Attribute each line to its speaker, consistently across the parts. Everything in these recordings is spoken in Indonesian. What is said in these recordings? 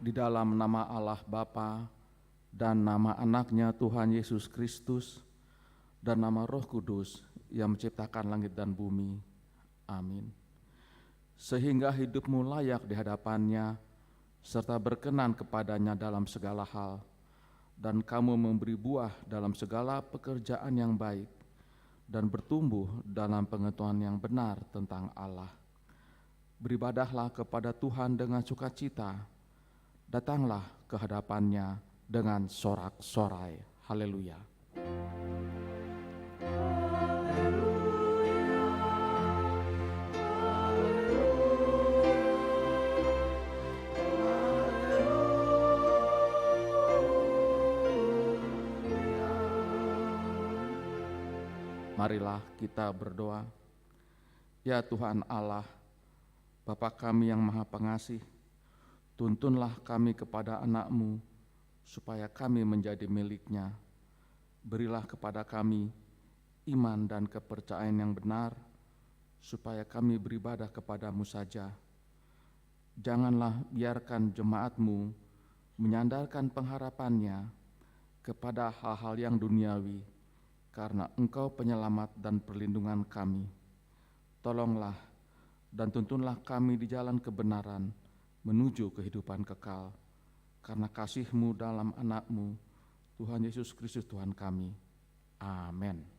Speaker 1: Di dalam nama Allah Bapa dan nama anaknya Tuhan Yesus Kristus dan nama Roh Kudus yang menciptakan langit dan bumi. Amin. Sehingga hidupmu layak di hadapannya serta berkenan kepadanya dalam segala hal, dan kamu memberi buah dalam segala pekerjaan yang baik dan bertumbuh dalam pengetahuan yang benar tentang Allah. Beribadahlah kepada Tuhan dengan sukacita, datanglah ke hadapannya dengan sorak-sorai. Haleluya. Marilah kita berdoa. Ya Tuhan Allah, Bapa kami yang Maha Pengasih, tuntunlah kami kepada anak-Mu, supaya kami menjadi milik-Nya. Berilah kepada kami iman dan kepercayaan yang benar, supaya kami beribadah kepada-Mu saja. Janganlah biarkan jemaat-Mu menyandarkan pengharapannya kepada hal-hal yang duniawi, karena Engkau penyelamat dan perlindungan kami. Tolonglah dan tuntunlah kami di jalan kebenaran menuju kehidupan kekal, karena kasih-Mu dalam anak-Mu, Tuhan Yesus Kristus Tuhan kami. Amin.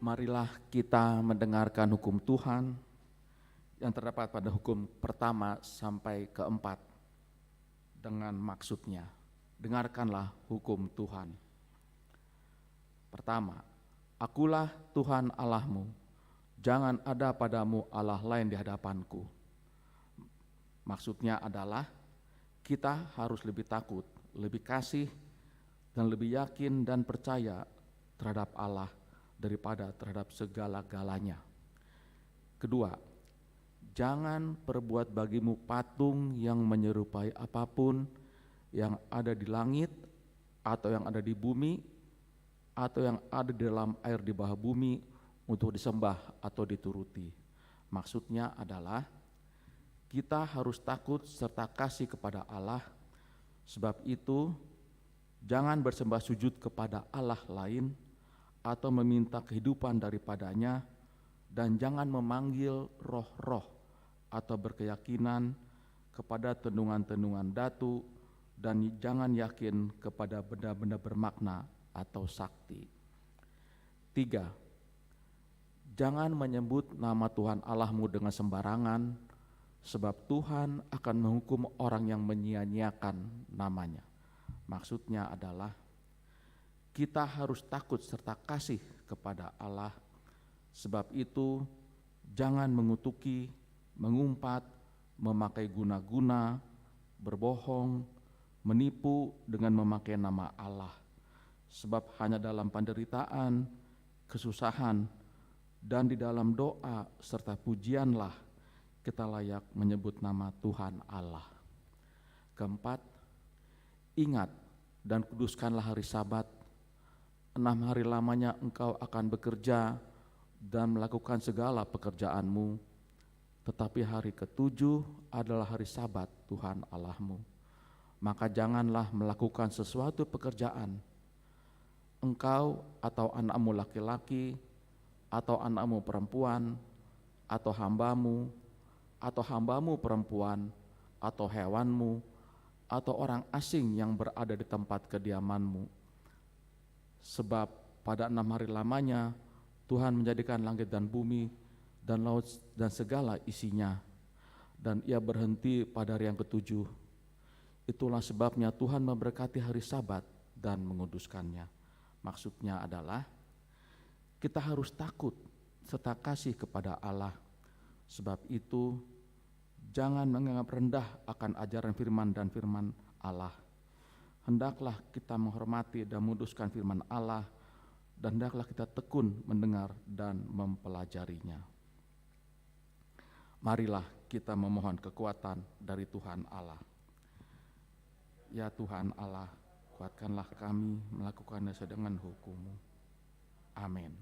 Speaker 1: Marilah kita mendengarkan hukum Tuhan yang terdapat pada hukum pertama sampai keempat dengan maksudnya. Dengarkanlah hukum Tuhan. Pertama, akulah Tuhan Allahmu, jangan ada padamu Allah lain di hadapanku. Maksudnya adalah kita harus lebih takut, lebih kasih, dan lebih yakin dan percaya terhadap Allah daripada terhadap segala-galanya. Kedua, jangan perbuat bagimu patung yang menyerupai apapun yang ada di langit atau yang ada di bumi atau yang ada di dalam air di bawah bumi untuk disembah atau dituruti. Maksudnya adalah kita harus takut serta kasih kepada Allah, sebab itu Jangan bersembah sujud kepada Allah lain atau meminta kehidupan daripadanya, dan jangan memanggil roh-roh atau berkeyakinan kepada tendungan-tendungan datu, dan jangan yakin kepada benda-benda bermakna atau sakti. 3. Jangan menyebut nama Tuhan Allahmu dengan sembarangan, sebab Tuhan akan menghukum orang yang menyia-nyiakan namanya. Maksudnya adalah kita harus takut serta kasih kepada Allah. Sebab itu jangan mengutuki, mengumpat, memakai guna-guna, berbohong, menipu dengan memakai nama Allah. Sebab hanya dalam penderitaan, kesusahan, dan di dalam doa serta pujianlah kita layak menyebut nama Tuhan Allah. 4. Ingat dan kuduskanlah hari Sabat. 6 hari lamanya engkau akan bekerja dan melakukan segala pekerjaanmu, tetapi hari ke-7 adalah hari Sabat Tuhan Allahmu. Maka janganlah melakukan sesuatu pekerjaan, engkau atau anakmu laki-laki, atau anakmu perempuan, atau hambamu perempuan, atau hewanmu, atau orang asing yang berada di tempat kediamanmu. Sebab pada 6 hari lamanya Tuhan menjadikan langit dan bumi dan laut dan segala isinya, dan ia berhenti pada hari yang ke-7. Itulah sebabnya Tuhan memberkati hari Sabat dan menguduskannya. Maksudnya adalah kita harus takut serta kasih kepada Allah. Sebab itu jangan menganggap rendah akan ajaran firman dan firman Allah. Hendaklah kita menghormati dan menguduskan firman Allah, dan hendaklah kita tekun mendengar dan mempelajarinya. Marilah kita memohon kekuatan dari Tuhan Allah. Ya Tuhan Allah, kuatkanlah kami melakukannya sedengan hukum-Mu. Amin.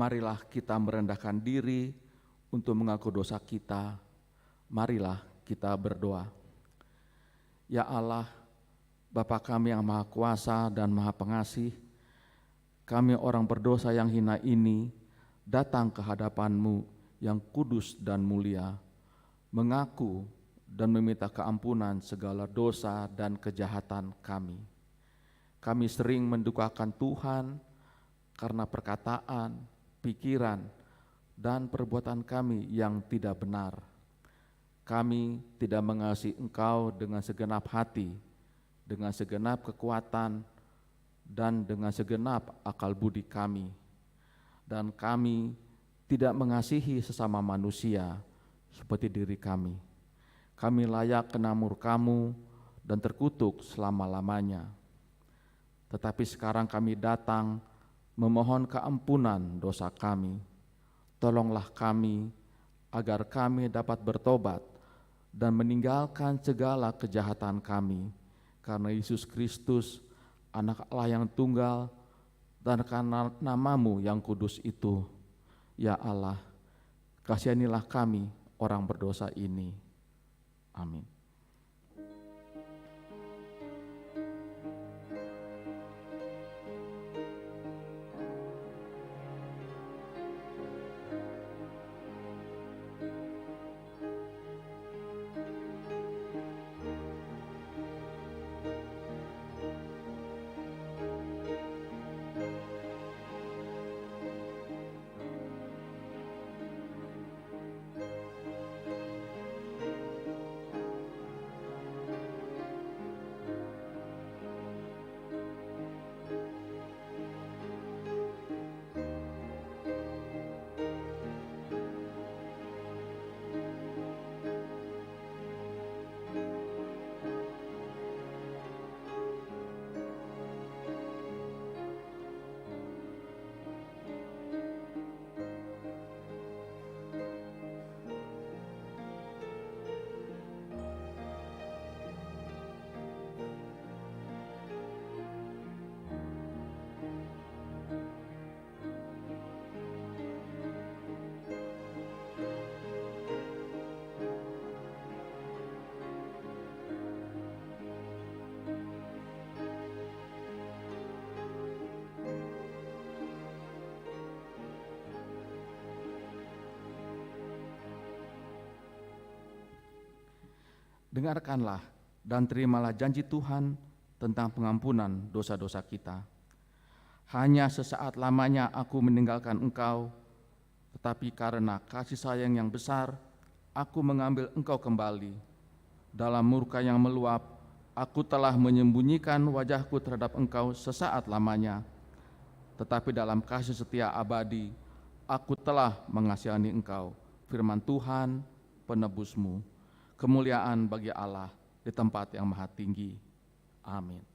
Speaker 1: Marilah kita merendahkan diri untuk mengaku dosa kita. Marilah kita berdoa. Ya Allah, Bapa kami yang Maha Kuasa dan Maha Pengasih, kami orang berdosa yang hina ini datang ke hadapan-Mu yang kudus dan mulia, mengaku dan meminta keampunan segala dosa dan kejahatan kami. Kami sering mendukakan Tuhan karena perkataan, pikiran, dan perbuatan kami yang tidak benar. Kami tidak mengasihi Engkau dengan segenap hati, dengan segenap kekuatan, dan dengan segenap akal budi kami. Dan kami tidak mengasihi sesama manusia seperti diri kami. kami layak kena murka-Mu dan terkutuk selama-lamanya. Tetapi sekarang kami datang memohon keampunan dosa kami. Tolonglah kami agar kami dapat bertobat dan meninggalkan segala kejahatan kami, karena Yesus Kristus, Anak Allah yang tunggal, dan karena nama-Mu yang kudus itu. Ya Allah, kasihanilah kami orang berdosa ini. Amin. Dengarkanlah dan terimalah janji Tuhan tentang pengampunan dosa-dosa kita. Hanya sesaat lamanya aku meninggalkan engkau, tetapi karena kasih sayang yang besar, aku mengambil engkau kembali. Dalam murka yang meluap, aku telah menyembunyikan wajahku terhadap engkau sesaat lamanya. Tetapi dalam kasih setia abadi, aku telah mengasihani engkau. Firman Tuhan, penebusmu. Kemuliaan bagi Allah di tempat yang maha tinggi. Amin.
Speaker 2: Dan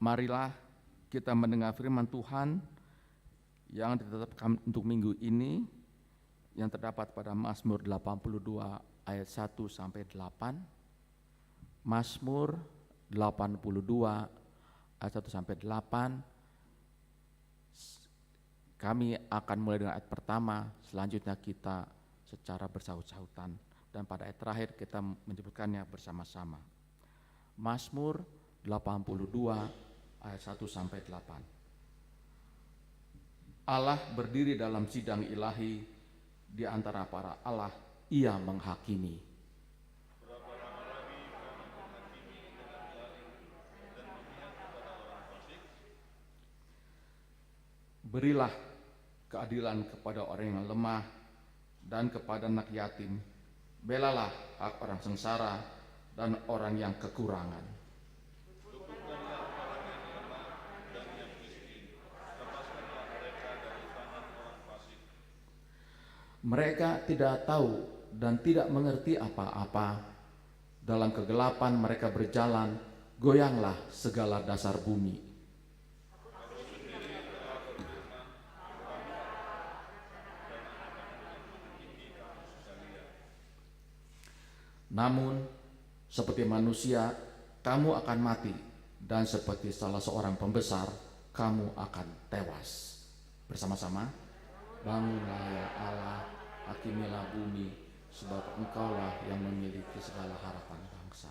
Speaker 1: Marilah kita mendengar firman Tuhan yang ditetapkan untuk minggu ini yang terdapat pada Mazmur 82 ayat 1 sampai 8. Mazmur 82 ayat 1 sampai 8. Kami akan mulai dengan ayat pertama, selanjutnya kita secara bersaut-sautan, dan pada ayat terakhir kita menyebutkannya bersama-sama. Mazmur 82 ayat 1 sampai 8. Allah berdiri dalam sidang ilahi, di antara para Allah ia menghakimi. Berilah keadilan kepada orang yang lemah dan kepada anak yatim. Belalah hak orang sengsara dan orang yang kekurangan. Mereka tidak tahu dan tidak mengerti apa-apa. Dalam kegelapan mereka berjalan, goyanglah segala dasar bumi. Namun, seperti manusia, kamu akan mati, dan seperti salah seorang pembesar, kamu akan tewas. Bersama-sama, bangunlah ya Allah, hakimilah bumi, sebab Engkaulah yang memiliki segala harapan bangsa.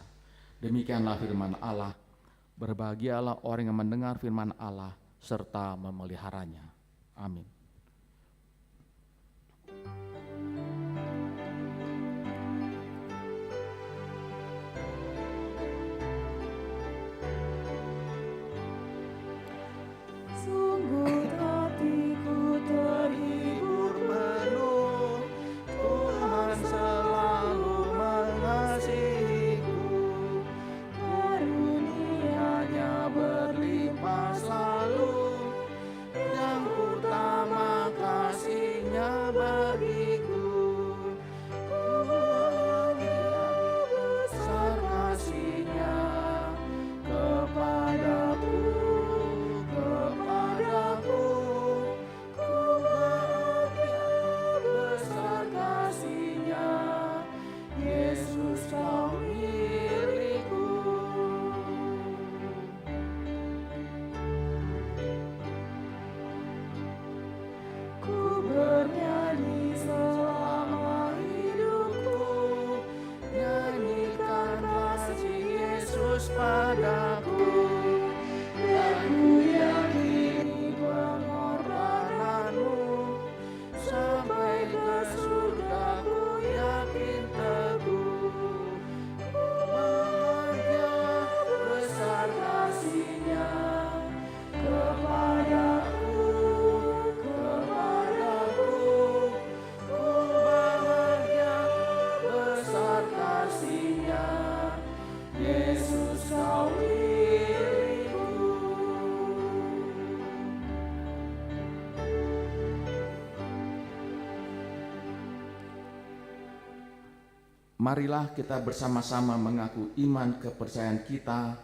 Speaker 1: Demikianlah firman Allah. Berbahagialah orang yang mendengar firman Allah serta memeliharanya. Amin.
Speaker 2: Sungguh hatiku terhibur penuh, Tuhan selalu mengasihiku. Karunia-Nya berlimpah selalu, yang utama kasih-Nya bagiku. Ku bahagia besar kasih-Nya kepadaku. Padaku, dan ku yakini pengorbananmu, sampai ke surga ku yakin teguh. Ku bahagia besar kasih-Nya kepadaku. Ku bahagia besar kasih-Nya, Yesus kau milikku.
Speaker 1: Marilah kita bersama-sama mengaku iman kepercayaan kita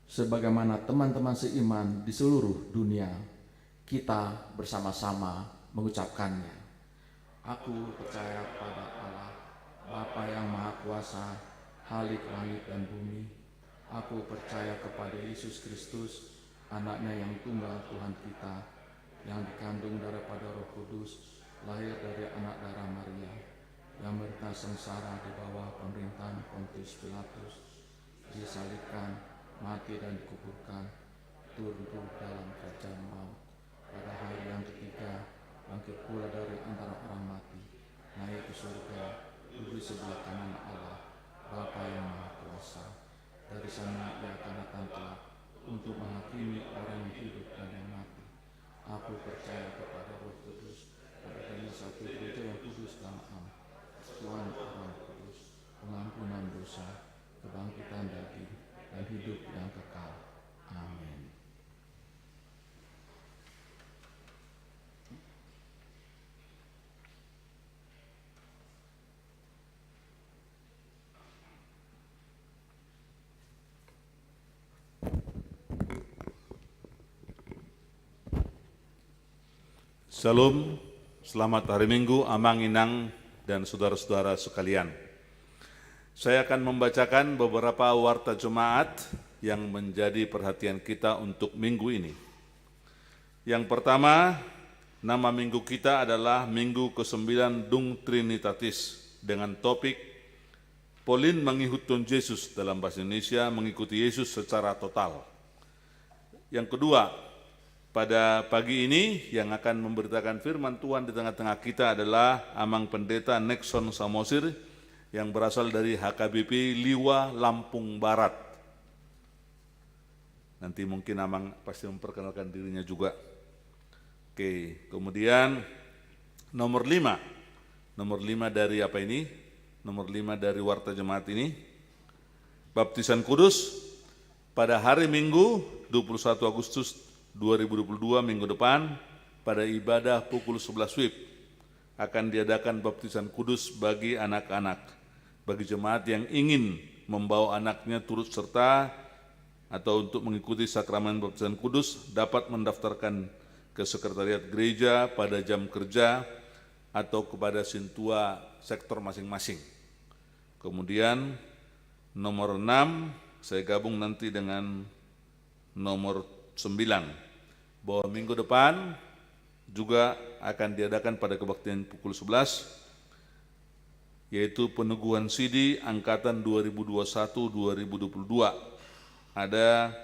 Speaker 1: sebagaimana teman-teman seiman di seluruh dunia. Kita bersama-sama mengucapkannya. Aku percaya pada Allah, Bapa yang Maha Kuasa, Khalik langit dan bumi. Aku percaya kepada Yesus Kristus, anaknya yang tunggal Tuhan kita, yang dikandung daripada Roh Kudus, lahir dari anak darah Maria, yang menderita sengsara di bawah pemerintahan Pontius Pilatus, disalibkan, mati dan dikuburkan, turun dalam kerajaan maut, pada hari yang ketiga bangkit pula dari antara orang mati, naik ke surga, duduk sebelah kanan Allah, Bapa yang Maha Kuasa. Dari sana Ia akan datang kelak untuk menghakimi orang yang hidup dan yang mati. Aku percaya kepada Roh Kudus, kepada satu gereja yang kudus dan am, Tuhan orang kudus, pengampunan dosa, kebangkitan daging, dan hidup yang kekal. Amin.
Speaker 3: Salam, selamat hari Minggu, Amang Inang dan saudara-saudara sekalian. Saya akan membacakan beberapa warta jemaat yang menjadi perhatian kita untuk minggu ini. Yang pertama, nama minggu kita adalah Minggu ke-9 Dung Trinitatis dengan topik Polin mengikut Yesus, dalam bahasa Indonesia mengikuti Yesus secara total. Yang kedua, pada pagi ini yang akan memberitakan firman Tuhan di tengah-tengah kita adalah Amang Pendeta Nexon Samosir yang berasal dari HKBP Liwa, Lampung Barat. Nanti mungkin Amang pasti memperkenalkan dirinya juga. Oke, kemudian nomor 5 dari apa ini? Nomor 5 dari warta jemaat ini, baptisan kudus pada hari Minggu 21 Agustus 2022 minggu depan pada ibadah pukul 11 WIB akan diadakan baptisan kudus bagi anak-anak. Bagi jemaat yang ingin membawa anaknya turut serta atau untuk mengikuti sakramen baptisan kudus dapat mendaftarkan ke sekretariat gereja pada jam kerja atau kepada sintua sektor masing-masing. Kemudian nomor 6 saya gabung nanti dengan nomor 9 bahwa minggu depan juga akan diadakan pada kebaktian pukul 11 yaitu peneguhan sidi angkatan 2021-2022. Ada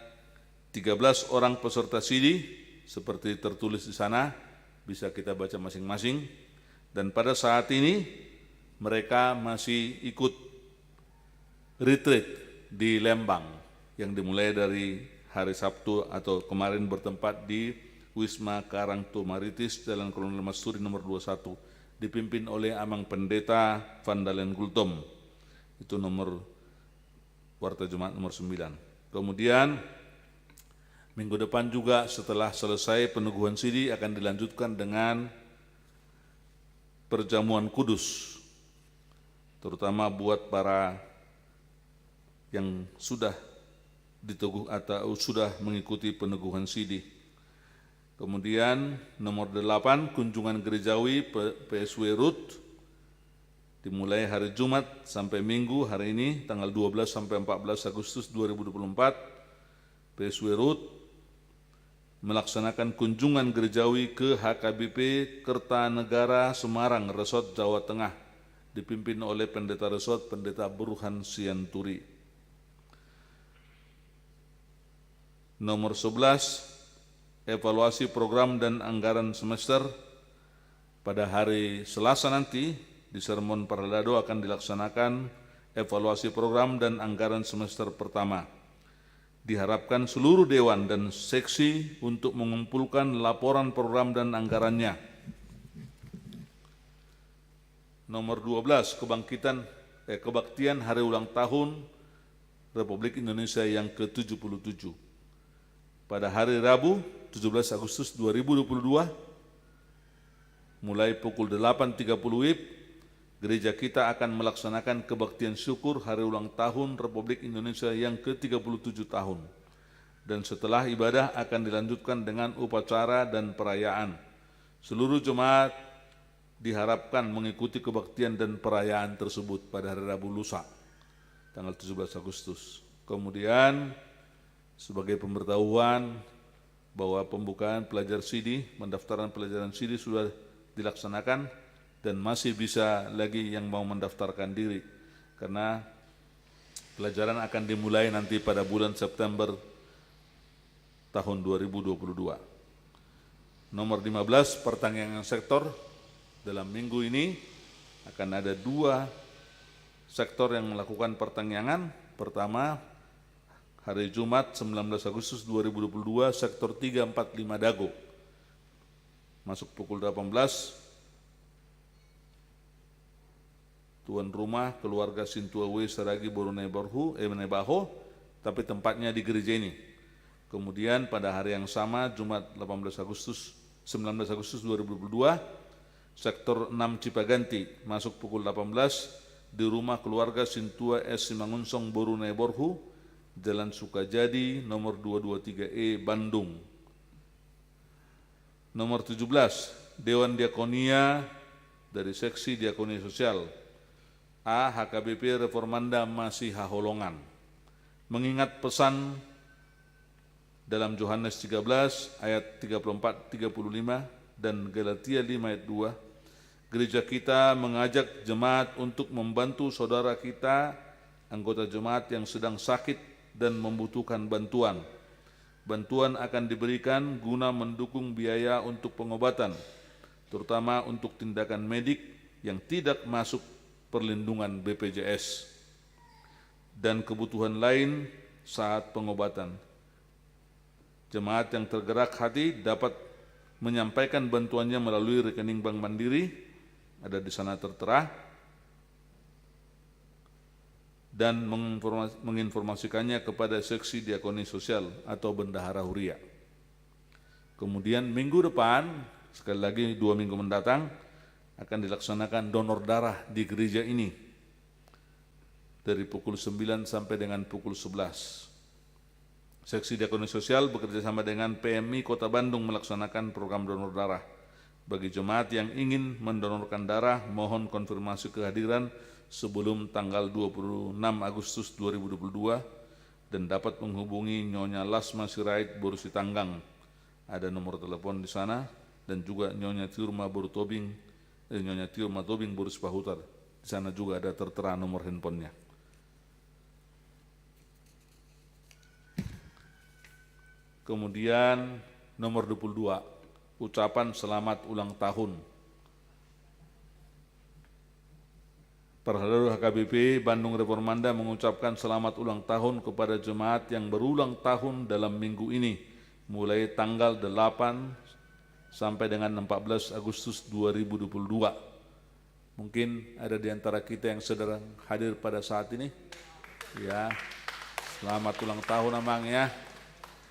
Speaker 3: 13 orang peserta sidi seperti tertulis di sana, bisa kita baca masing-masing, dan pada saat ini mereka masih ikut retreat di Lembang yang dimulai dari hari Sabtu atau kemarin bertempat di Wisma Karangtumaritis Jalan Kolonel Masuri nomor 21 dipimpin oleh Amang Pendeta Vandalen Gultom. Itu nomor warta jemaat nomor 9. Kemudian minggu depan juga setelah selesai peneguhan sidi akan dilanjutkan dengan perjamuan kudus, terutama buat para yang sudah diteguh atau sudah mengikuti peneguhan sidi. Kemudian nomor 8 kunjungan gerejawi PSW RUT dimulai hari Jumat sampai Minggu hari ini tanggal 12 sampai 14 Agustus 2024. PSW RUT melaksanakan kunjungan gerejawi ke HKBP Kertanegara Semarang, Resort Jawa Tengah dipimpin oleh Pendeta Resort Pendeta Burhan Sianturi. Nomor 11, evaluasi program dan anggaran semester. Pada hari Selasa nanti di Sermon Paralado akan dilaksanakan evaluasi program dan anggaran semester pertama. Diharapkan seluruh dewan dan seksi untuk mengumpulkan laporan program dan anggarannya. Nomor 12, kebaktian hari ulang tahun Republik Indonesia yang ke-77. Pada hari Rabu 17 Agustus 2022 mulai pukul 8.30 WIB gereja kita akan melaksanakan kebaktian syukur hari ulang tahun Republik Indonesia yang ke-37 tahun, dan setelah ibadah akan dilanjutkan dengan upacara dan perayaan. Seluruh jemaat diharapkan mengikuti kebaktian dan perayaan tersebut pada hari Rabu lusa tanggal 17 Agustus. Kemudian sebagai pemberitahuan bahwa pembukaan pelajar sidi, pendaftaran pelajaran sidi sudah dilaksanakan dan masih bisa lagi yang mau mendaftarkan diri karena pelajaran akan dimulai nanti pada bulan September tahun 2022. Nomor 15, pertanian sektor. Dalam minggu ini akan ada 2 sektor yang melakukan pertanian. Pertama, hari Jumat 19 Agustus 2022 sektor 345 Dago masuk pukul 18. Tuan rumah keluarga Sintua W Saragi Nebaho, tapi tempatnya di gereja ini. Kemudian pada hari yang sama Jumat 19 Agustus 2022 sektor 6 Cipaganti masuk pukul 18 di rumah keluarga Sintua S Simangunsong Borhu Jalan Sukajadi nomor 223E Bandung. Nomor 17, Dewan Diakonia dari Seksi Diakonia Sosial A HKBP Reformanda Masih Haholongan. Mengingat pesan dalam Yohanes 13 ayat 34-35 dan Galatia 5 ayat 2, gereja kita mengajak jemaat untuk membantu saudara kita, anggota jemaat yang sedang sakit dan membutuhkan bantuan. Bantuan akan diberikan guna mendukung biaya untuk pengobatan, terutama untuk tindakan medik yang tidak masuk perlindungan BPJS dan kebutuhan lain saat pengobatan. Jemaat yang tergerak hati dapat menyampaikan bantuannya melalui rekening Bank Mandiri, ada di sana tertera, dan menginformasikannya kepada Seksi Diakoni Sosial atau Bendahara Huria. Kemudian minggu depan, sekali lagi 2 minggu mendatang, akan dilaksanakan donor darah di gereja ini dari pukul 9 sampai dengan pukul 11. Seksi Diakoni Sosial bekerja sama dengan PMI Kota Bandung melaksanakan program donor darah. Bagi jemaat yang ingin mendonorkan darah, mohon konfirmasi kehadiran sebelum tanggal 26 Agustus 2022 dan dapat menghubungi Nyonya Lasma Sirait Borusi Tanggang. Ada nomor telepon di sana, dan juga Nyonya Tiurma Tobing Borusi Pahutar. Di sana juga ada tertera nomor handphonenya. Kemudian nomor 22, ucapan selamat ulang tahun. Para saudara HKBP Bandung Reformanda mengucapkan selamat ulang tahun kepada jemaat yang berulang tahun dalam minggu ini, mulai tanggal 8 sampai dengan 14 Agustus 2022. Mungkin ada di antara kita yang sedang hadir pada saat ini. Ya, selamat ulang tahun Amang ya.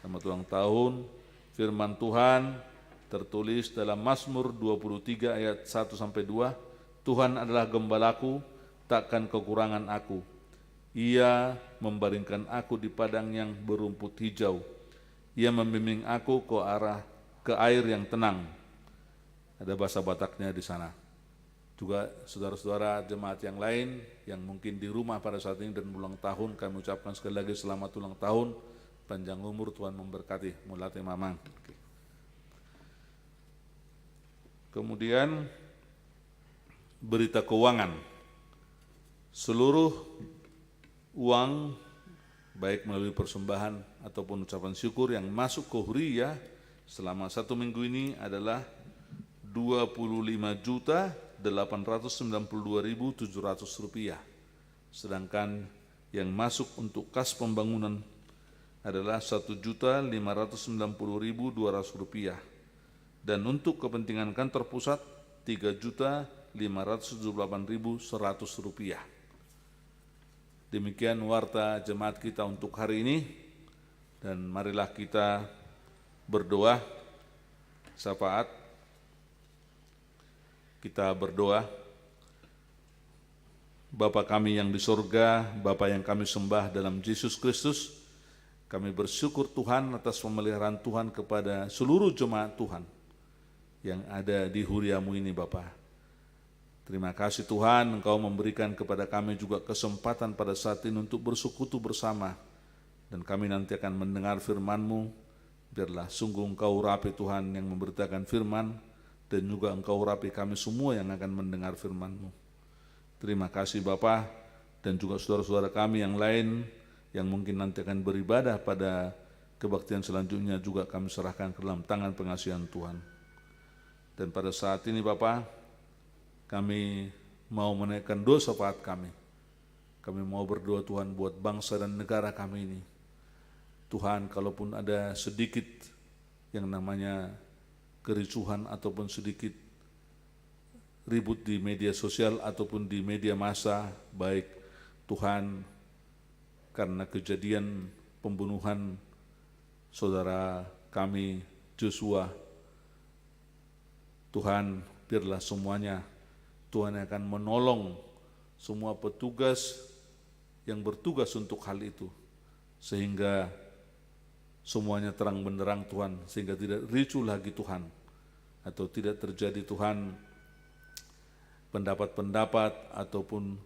Speaker 3: Selamat ulang tahun. Firman Tuhan tertulis dalam Mazmur 23 ayat 1 sampai 2. Tuhan adalah gembalaku, takkan kekurangan aku. Ia membaringkan aku di padang yang berumput hijau. Ia membimbing aku ke air yang tenang. Ada bahasa Bataknya di sana. Juga saudara-saudara jemaat yang lain yang mungkin di rumah pada saat ini dan ulang tahun, kami ucapkan sekali lagi selamat ulang tahun, panjang umur, Tuhan memberkati. Mulate mamang. Kemudian berita keuangan. Seluruh uang baik melalui persembahan ataupun ucapan syukur yang masuk ke Huria selama 1 minggu ini adalah 25.892.700 rupiah. Sedangkan yang masuk untuk kas pembangunan adalah 1.590.200 rupiah. Dan untuk kepentingan kantor pusat 3.578.100 rupiah. Demikian warta jemaat kita untuk hari ini, dan marilah kita berdoa. Syafaat, kita berdoa. Bapa kami yang di sorga, Bapa yang kami sembah dalam Yesus Kristus, kami bersyukur Tuhan atas pemeliharaan Tuhan kepada seluruh jemaat Tuhan yang ada di Huriamu ini Bapa. Terima kasih Tuhan, Engkau memberikan kepada kami juga kesempatan pada saat ini untuk bersekutu bersama. Dan kami nanti akan mendengar firman-Mu. Biarlah sungguh Engkau urapi Tuhan yang memberitakan firman, dan juga Engkau urapi kami semua yang akan mendengar firman-Mu. Terima kasih Bapa, dan juga saudara-saudara kami yang lain yang mungkin nanti akan beribadah pada kebaktian selanjutnya juga kami serahkan ke dalam tangan pengasihan Tuhan. Dan pada saat ini Bapa, kami mau menaikkan doa syafaat kami. Kami mau berdoa Tuhan buat bangsa dan negara kami ini. Tuhan, kalaupun ada sedikit yang namanya kericuhan ataupun sedikit ribut di media sosial ataupun di media massa, baik Tuhan karena kejadian pembunuhan saudara kami Joshua, Tuhan biarlah semuanya Tuhan akan menolong semua petugas yang bertugas untuk hal itu, sehingga semuanya terang benderang Tuhan, sehingga tidak ricu lagi Tuhan. atau tidak terjadi Tuhan pendapat-pendapat ataupun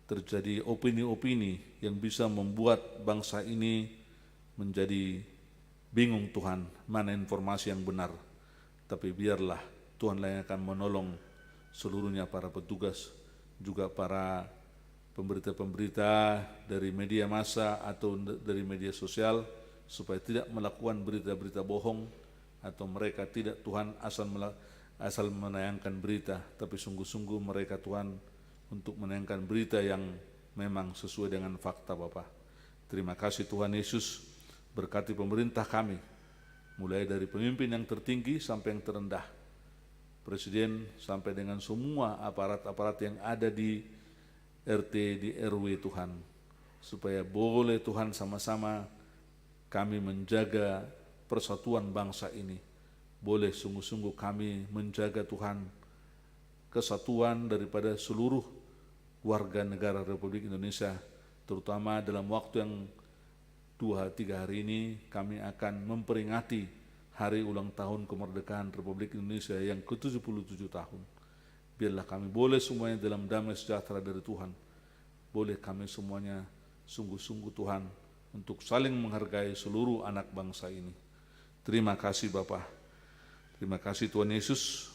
Speaker 3: terjadi opini-opini yang bisa membuat bangsa ini menjadi bingung Tuhan mana informasi yang benar. Tapi biarlah Tuhanlah yang akan menolong seluruhnya, para petugas, juga para pemberita-pemberita dari media massa atau dari media sosial, supaya tidak melakukan berita-berita bohong, atau mereka tidak Tuhan asal menayangkan berita, tapi sungguh-sungguh mereka Tuhan untuk menayangkan berita yang memang sesuai dengan fakta Bapa. Terima kasih Tuhan Yesus, berkati pemerintah kami, mulai dari pemimpin yang tertinggi sampai yang terendah, Presiden sampai dengan semua aparat-aparat yang ada di RT, di RW Tuhan, supaya boleh Tuhan sama-sama kami menjaga persatuan bangsa ini. Boleh sungguh-sungguh kami menjaga Tuhan kesatuan daripada seluruh warga negara Republik Indonesia, terutama dalam waktu yang 2-3 hari ini kami akan memperingati hari ulang tahun kemerdekaan Republik Indonesia yang ke-77 tahun. Biarlah kami boleh semuanya dalam damai sejahtera dari Tuhan. Boleh kami semuanya sungguh-sungguh Tuhan untuk saling menghargai seluruh anak bangsa ini. Terima kasih Bapa. Terima kasih Tuhan Yesus.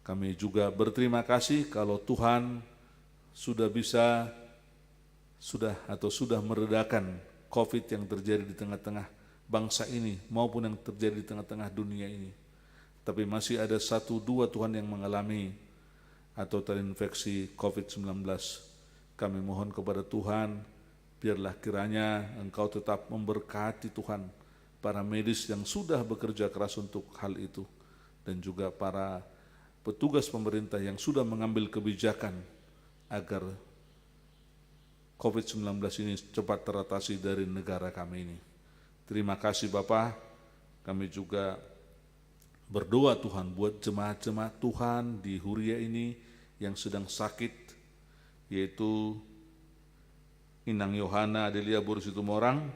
Speaker 3: Kami juga berterima kasih kalau Tuhan sudah meredakan COVID yang terjadi di tengah-tengah bangsa ini maupun yang terjadi di tengah-tengah dunia ini. Tapi masih ada 1-2 Tuhan yang mengalami atau terinfeksi COVID-19. Kami mohon kepada Tuhan, biarlah kiranya Engkau tetap memberkati Tuhan para medis yang sudah bekerja keras untuk hal itu, dan juga para petugas pemerintah yang sudah mengambil kebijakan agar COVID-19 ini cepat teratasi dari negara kami ini. Terima kasih Bapa. Kami juga berdoa Tuhan buat jemaat-jemaat Tuhan di Huria ini yang sedang sakit, yaitu Inang Yohana Adelia Boru Situmorang,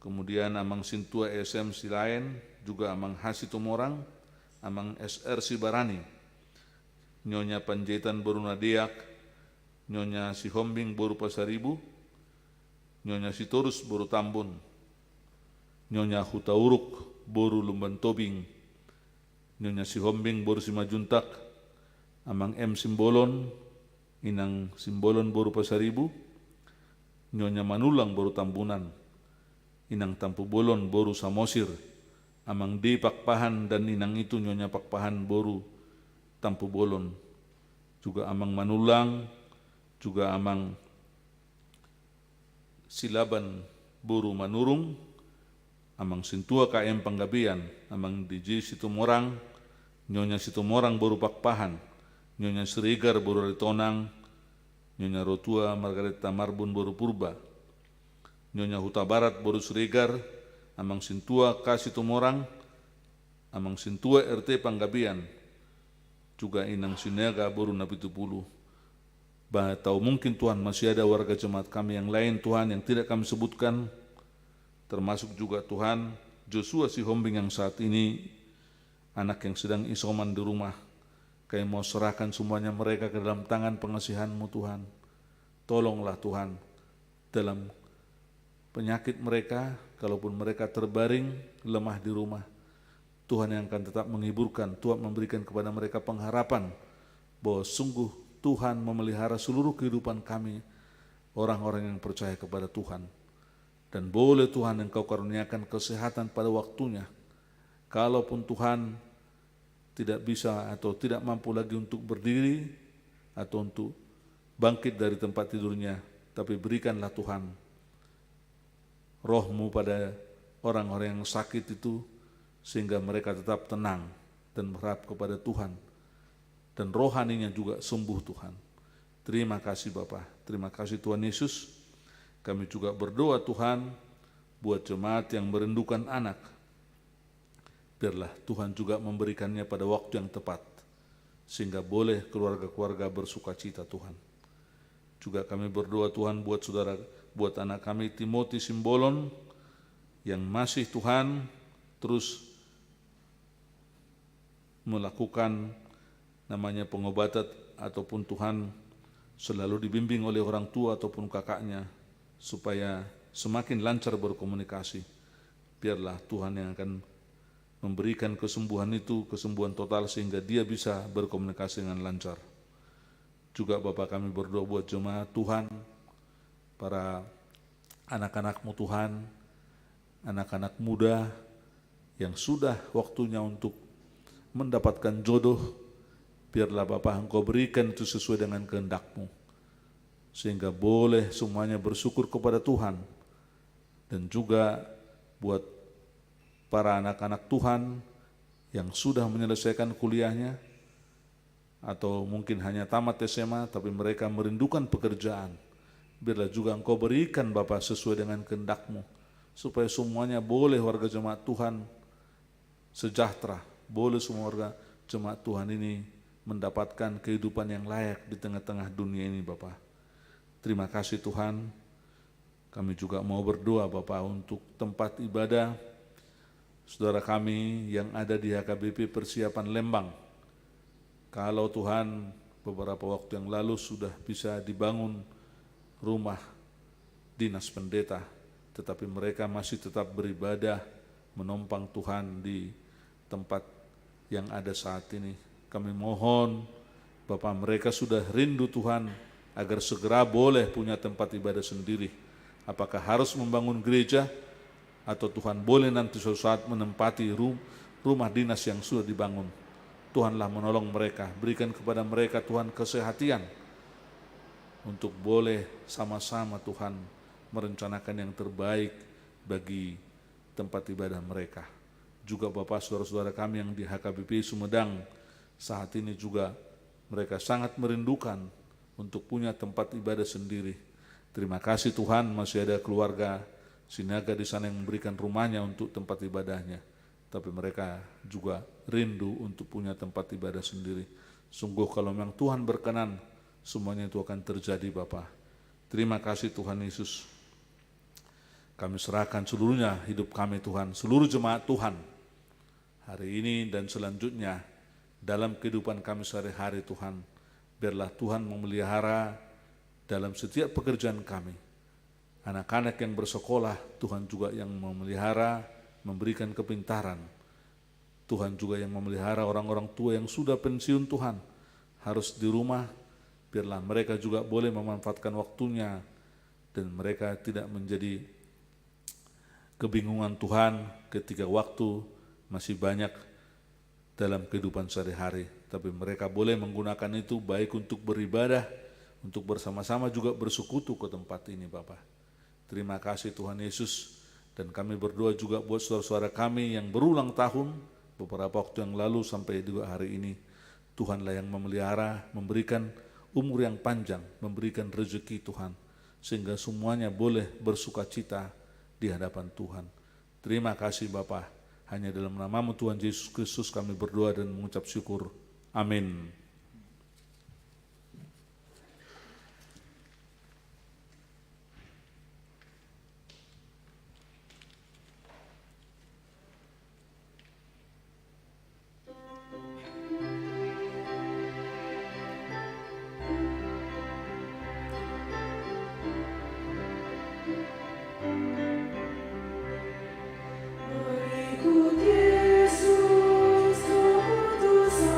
Speaker 3: kemudian Amang Sintua SM Silaen, juga Amang Hasi Tumorang, Amang SR Sibarani, Nyonya Panjaitan Boru Nadiak, Nyonya Sihombing Boru Pasaribu, Nyonya Sitorus Boru Tambun, Nyonya Hutauruk Boru Lumban Tobing, Nyonya Sihombing Boru Simajuntak, Amang M Simbolon, Inang Simbolon Boru Pasaribu, Nyonya Manulang Boru Tambunan, Inang Tampu Bolon Boru Samosir, Amang D Pakpahan dan Inang itu Nyonya Pakpahan Boru Tampu Bolon, juga Amang Manulang, juga Amang Silaban Boru Manurung, Amang Sintua KM Panggabian, Amang DJ Situmorang, Nyonya Situmorang Boru Pakpahan, Nyonya Srigar Boru Ritonang, Nyonya Rotua Margareta Marbun Boru Purba, Nyonya Huta Barat Boru Srigar, Amang Sintua Kasih Tumorang, Amang Sintua RT Panggabian, juga Inang Sinaga Boru Napitupulu. Atau mungkin Tuhan masih ada warga jemaat kami yang lain Tuhan yang tidak kami sebutkan, termasuk juga Tuhan Joshua Sihombing yang saat ini anak yang sedang isoman di rumah. Kami mau serahkan semuanya mereka ke dalam tangan pengasihan-Mu Tuhan. Tolonglah Tuhan dalam penyakit mereka, kalaupun mereka terbaring lemah di rumah, Tuhan yang akan tetap menghiburkan, Tuhan memberikan kepada mereka pengharapan bahwa sungguh Tuhan memelihara seluruh kehidupan kami, orang-orang yang percaya kepada Tuhan. Dan boleh Tuhan Engkau karuniakan kesehatan pada waktunya. Kalaupun Tuhan tidak bisa atau tidak mampu lagi untuk berdiri atau untuk bangkit dari tempat tidurnya, tapi berikanlah Tuhan Roh-Mu pada orang-orang yang sakit itu, sehingga mereka tetap tenang dan berharap kepada Tuhan, dan rohaninya juga sembuh Tuhan. Terima kasih Bapa, terima kasih Tuhan Yesus. Kami juga berdoa Tuhan buat jemaat yang merindukan anak. Biarlah Tuhan juga memberikannya pada waktu yang tepat, sehingga boleh keluarga-keluarga bersuka cita Tuhan. Juga kami berdoa Tuhan buat anak kami Timothy Simbolon yang masih Tuhan terus melakukan namanya pengobatan ataupun Tuhan selalu dibimbing oleh orang tua ataupun kakaknya supaya semakin lancar berkomunikasi. Biarlah Tuhan yang akan memberikan kesembuhan itu, kesembuhan total sehingga dia bisa berkomunikasi dengan lancar. Juga Bapak kami berdoa buat jemaat Tuhan, para anak-anak-Mu Tuhan, anak-anak muda yang sudah waktunya untuk mendapatkan jodoh, biarlah Bapak Engkau berikan itu sesuai dengan kehendak-Mu, sehingga boleh semuanya bersyukur kepada Tuhan. Dan juga buat para anak-anak Tuhan yang sudah menyelesaikan kuliahnya, atau mungkin hanya tamat SMA, tapi mereka merindukan pekerjaan, biarlah juga Engkau berikan Bapak sesuai dengan kehendak-Mu, supaya semuanya boleh warga jemaat Tuhan sejahtera, boleh semua warga jemaat Tuhan ini mendapatkan kehidupan yang layak di tengah-tengah dunia ini Bapak. Terima kasih Tuhan. Kami juga mau berdoa Bapak untuk tempat ibadah saudara kami yang ada di HKBP Persiapan Lembang. Kalau Tuhan beberapa waktu yang lalu sudah bisa dibangun rumah dinas pendeta, tetapi mereka masih tetap beribadah menompang Tuhan di tempat yang ada saat ini. Kami mohon Bapak, mereka sudah rindu Tuhan agar segera boleh punya tempat ibadah sendiri. Apakah harus membangun gereja atau Tuhan boleh nanti suatu saat menempati rumah dinas yang sudah dibangun. Tuhanlah menolong mereka, berikan kepada mereka Tuhan kesehatan untuk boleh sama-sama Tuhan merencanakan yang terbaik bagi tempat ibadah mereka. Juga Bapak saudara-saudara kami yang di HKBP Sumedang saat ini juga mereka sangat merindukan untuk punya tempat ibadah sendiri. Terima kasih Tuhan, masih ada keluarga Sinaga di sana yang memberikan rumahnya untuk tempat ibadahnya. Tapi mereka juga rindu untuk punya tempat ibadah sendiri. Sungguh kalau memang Tuhan berkenan, semuanya itu akan terjadi Bapak. Terima kasih Tuhan Yesus. Kami serahkan seluruhnya hidup kami Tuhan, seluruh jemaat Tuhan hari ini dan selanjutnya dalam kehidupan kami sehari-hari Tuhan. Biarlah Tuhan memelihara dalam setiap pekerjaan kami. Anak-anak yang bersekolah, Tuhan juga yang memelihara, memberikan kepintaran. Tuhan juga yang memelihara orang-orang tua yang sudah pensiun Tuhan, harus di rumah, biarlah mereka juga boleh memanfaatkan waktunya dan mereka tidak menjadi kebingungan Tuhan ketika waktu masih banyak dalam kehidupan sehari-hari. Tapi mereka boleh menggunakan itu baik untuk beribadah, untuk bersama-sama juga bersekutu ke tempat ini Bapak. Terima kasih Tuhan Yesus. Dan kami berdoa juga buat saudara-saudara kami yang berulang tahun beberapa waktu yang lalu sampai juga hari ini. Tuhanlah yang memelihara, memberikan umur yang panjang, memberikan rezeki Tuhan, sehingga semuanya boleh bersukacita di hadapan Tuhan. Terima kasih Bapa. Hanya dalam nama-Mu Tuhan Yesus Kristus kami berdoa dan mengucap syukur. Amin.
Speaker 2: Ikut Yesus keputusanku.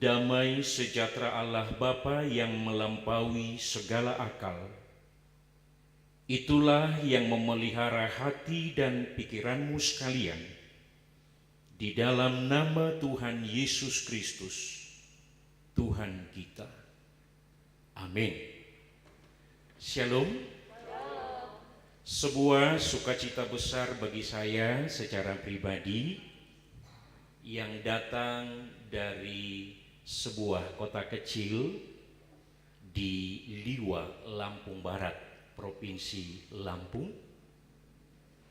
Speaker 4: Damai sejahtera Allah Bapa yang melampaui segala akal, itulah yang memelihara hati dan pikiranmu sekalian, di dalam nama Tuhan Yesus Kristus, Tuhan kita. Amin. Shalom. Sebuah sukacita besar bagi saya secara pribadi yang datang dari sebuah kota kecil di Liwa, Lampung Barat, Provinsi Lampung,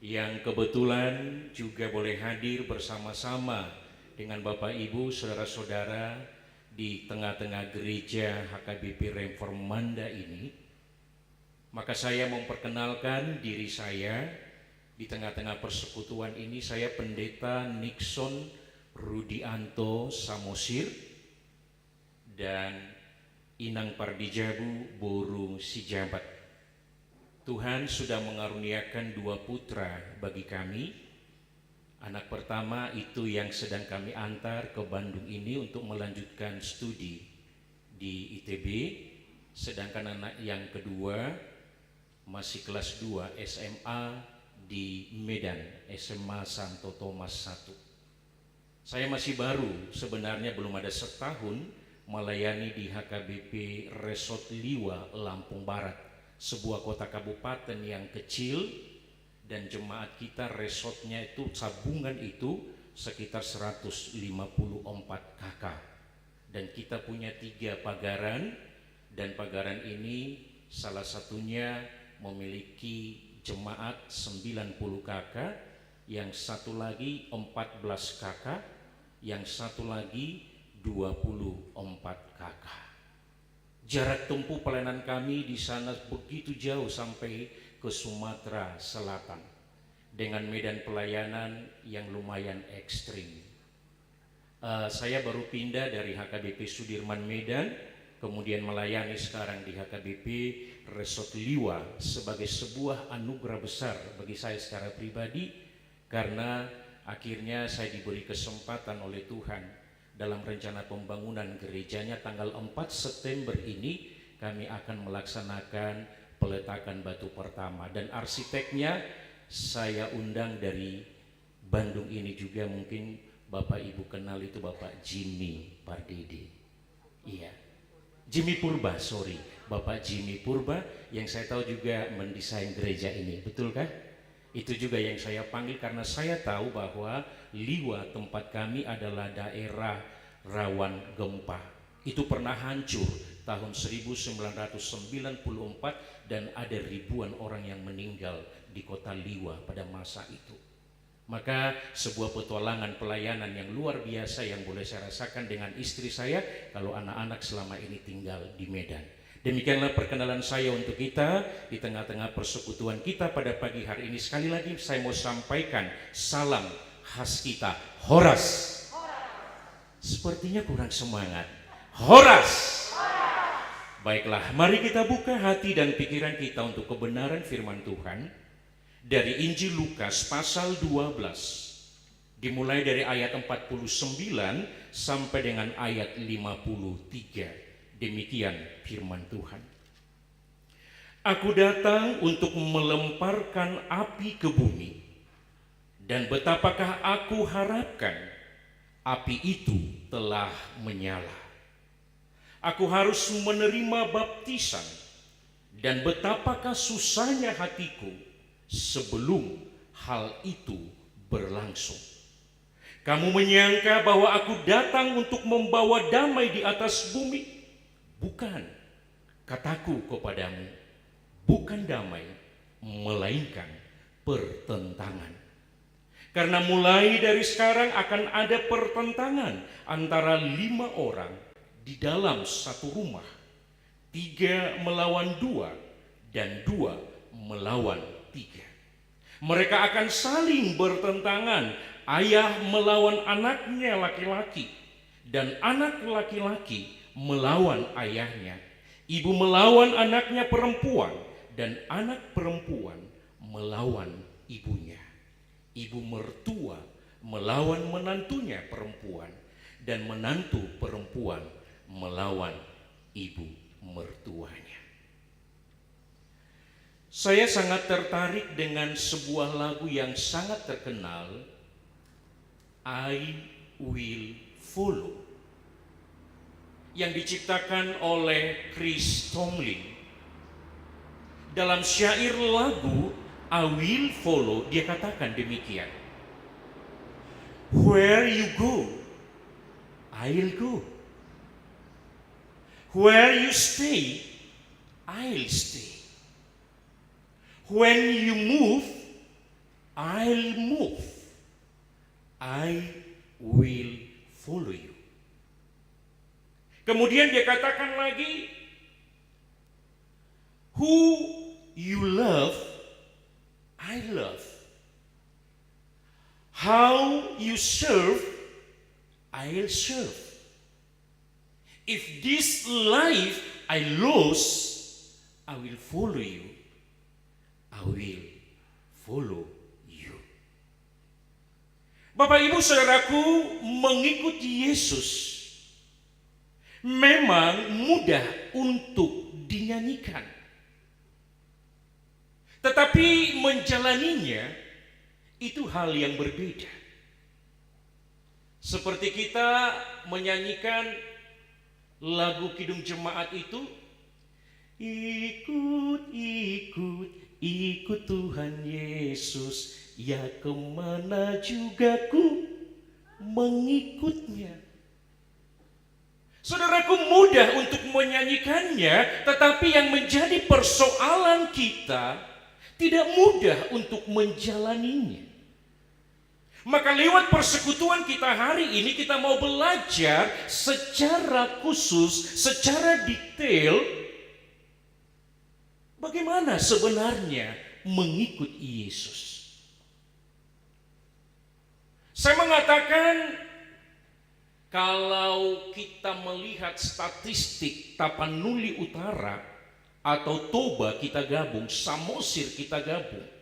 Speaker 4: yang kebetulan juga boleh hadir bersama-sama dengan Bapak Ibu, saudara-saudara di tengah-tengah gereja HKBP Reformanda ini. Maka saya memperkenalkan diri saya di tengah-tengah persekutuan ini. Saya Pendeta Nixon Rudianto Samosir dan Inang Pardijabu Boru Sijabat. Tuhan sudah mengaruniakan 2 putra bagi kami. Anak pertama itu yang sedang kami antar ke Bandung ini untuk melanjutkan studi di ITB, sedangkan anak yang kedua masih kelas 2 SMA di Medan, SMA Santo Thomas 1. Saya masih baru, sebenarnya belum ada setahun melayani di HKBP Resort Liwa, Lampung Barat, sebuah kota kabupaten yang kecil, dan jemaat kita resortnya itu sabungan itu sekitar 154 kakak, dan kita punya 3 pagaran, dan pagaran ini salah satunya memiliki jemaat 90 kakak, yang satu lagi 14 kakak, yang satu lagi 24 kakak. Jarak tempuh pelayanan kami di sana begitu jauh sampai ke Sumatera Selatan dengan medan pelayanan yang lumayan ekstrim. Saya baru pindah dari HKBP Sudirman Medan, kemudian melayani sekarang di HKBP Resort Liwa sebagai sebuah anugerah besar bagi saya secara pribadi, karena akhirnya saya diberi kesempatan oleh Tuhan dalam rencana pembangunan gerejanya. Tanggal 4 September ini kami akan melaksanakan peletakan batu pertama, dan arsiteknya saya undang dari Bandung ini juga. Mungkin Bapak Ibu kenal, itu Bapak Jimmy Pardede. Iya, Jimmy Purba, sorry, Bapak Jimmy Purba yang saya tahu juga mendesain gereja ini, betulkah? Itu juga yang saya panggil karena saya tahu bahwa Liwa tempat kami adalah daerah rawan gempa. Itu pernah hancur tahun 1994 dan ada ribuan orang yang meninggal di kota Liwa pada masa itu. Maka sebuah petualangan pelayanan yang luar biasa yang boleh saya rasakan dengan istri saya kalau anak-anak selama ini tinggal di Medan. Demikianlah perkenalan saya untuk kita di tengah-tengah persekutuan kita pada pagi hari ini. Sekali lagi saya mau sampaikan salam khas kita, Horas. Sepertinya kurang semangat. Horas. Baiklah, mari kita buka hati dan pikiran kita untuk kebenaran firman Tuhan dari Injil Lukas pasal 12. Dimulai dari ayat 49 sampai dengan ayat 53. Demikian firman Tuhan. Aku datang untuk melemparkan api ke bumi, dan betapakah aku harapkan api itu telah menyala. Aku harus menerima baptisan, dan betapakah susahnya hatiku sebelum hal itu berlangsung. Kamu menyangka bahwa aku datang untuk membawa damai di atas bumi? Bukan, kataku kepadamu, bukan damai, melainkan pertentangan. Karena mulai dari sekarang akan ada pertentangan antara 5 orang di dalam satu rumah, 3 melawan 2, dan 2 melawan 3. Mereka akan saling bertentangan, ayah melawan anaknya laki-laki, dan anak laki-laki melawan ayahnya, ibu melawan anaknya perempuan, dan anak perempuan melawan ibunya, ibu mertua melawan menantunya perempuan, dan menantu perempuan melawan ibu mertuanya. Saya sangat tertarik dengan sebuah lagu yang sangat terkenal, I Will Follow, yang diciptakan oleh Chris Tomlin. Dalam syair lagu I Will Follow, dia katakan demikian, where you go, I'll go. Where you stay, I'll stay. When you move, I'll move. I will follow you. Kemudian dia katakan lagi, who you love, I love. How you serve, I'll serve. If this life I lose, I will follow you. I will follow you. Bapak Ibu Saudaraku, mengikuti Yesus memang mudah untuk dinyanyikan. Tetapi menjalaninya itu hal yang berbeda. Seperti kita menyanyikan lagu Kidung Jemaat itu, ikut, ikut, ikut Tuhan Yesus, ya kemana juga ku mengikutnya. Saudaraku, mudah untuk menyanyikannya, tetapi yang menjadi persoalan kita tidak mudah untuk menjalaninya. Maka lewat persekutuan kita hari ini, kita mau belajar secara khusus, secara detail, bagaimana sebenarnya mengikut Yesus. Saya mengatakan, kalau kita melihat statistik Tapanuli Utara atau Toba kita gabung, Samosir kita gabung,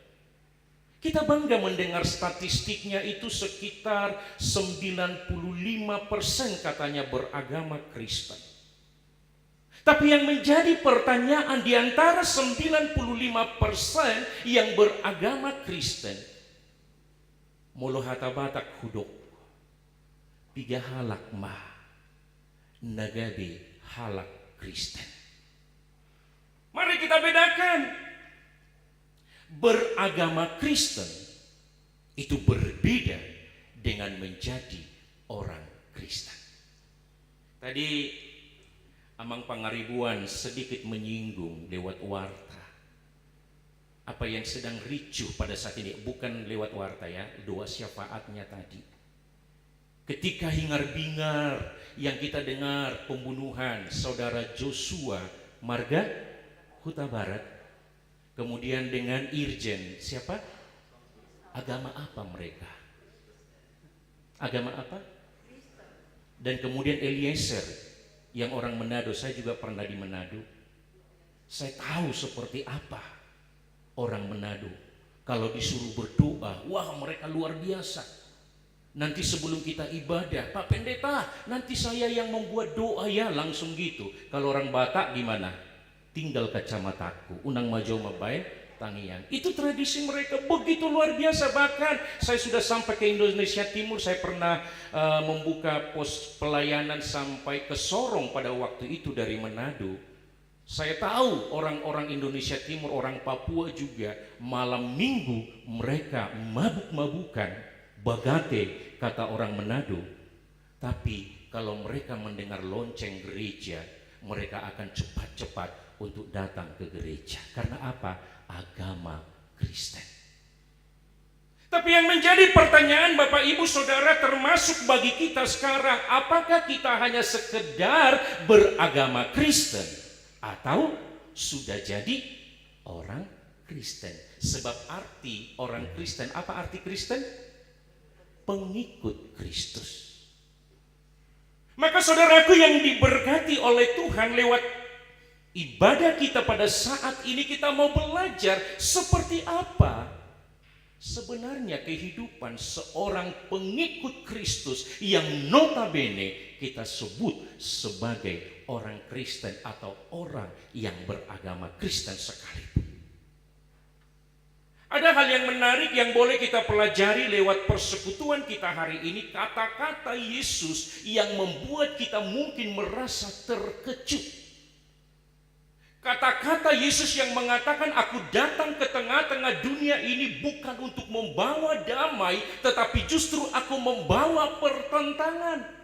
Speaker 4: kita bangga mendengar statistiknya itu sekitar 95% katanya beragama Kristen. Tapi yang menjadi pertanyaan di antara 95% yang beragama Kristen, mulu hata batak hudok, tiga halak mah, nagabe halak Kristen. Mari kita bedakan. Beragama Kristen itu berbeda dengan menjadi orang Kristen. Tadi Amang Pangaribuan sedikit menyinggung lewat warta apa yang sedang ricuh pada saat ini, bukan lewat warta ya, doa syafaatnya tadi. Ketika hingar-bingar yang kita dengar pembunuhan saudara Joshua Marga Huta Barat, kemudian dengan Irjen, siapa? Agama apa mereka? Agama apa? Dan kemudian Eliezer, yang orang Manado, saya juga pernah di Manado. Saya tahu seperti apa orang Manado. Kalau disuruh berdoa, wah mereka luar biasa. Nanti sebelum kita ibadah, Pak Pendeta, nanti saya yang membuat doa ya, langsung gitu. Kalau orang Batak gimana? Tinggal kacamataku, unang majo mabain tangian. Itu tradisi mereka begitu luar biasa. Bahkan saya sudah sampai ke Indonesia Timur, saya pernah membuka pos pelayanan sampai ke Sorong pada waktu itu dari Manado. Saya tahu orang-orang Indonesia Timur, orang Papua juga malam minggu mereka mabuk-mabukan, bagate kata orang Manado. Tapi kalau mereka mendengar lonceng gereja, mereka akan cepat-cepat untuk datang ke gereja. Karena apa? Agama Kristen. Tapi yang menjadi pertanyaan Bapak Ibu Saudara, termasuk bagi kita sekarang, apakah kita hanya sekedar beragama Kristen atau sudah jadi orang Kristen? Sebab arti orang Kristen, apa arti Kristen? Pengikut Kristus. Maka saudaraku yang diberkati oleh Tuhan, lewat ibadah kita pada saat ini kita mau belajar seperti apa sebenarnya kehidupan seorang pengikut Kristus yang notabene kita sebut sebagai orang Kristen atau orang yang beragama Kristen sekalipun. Ada hal yang menarik yang boleh kita pelajari lewat persekutuan kita hari ini. Kata-kata Yesus yang membuat kita mungkin merasa terkejut. Kata-kata Yesus yang mengatakan, aku datang ke tengah-tengah dunia ini bukan untuk membawa damai, tetapi justru aku membawa pertentangan.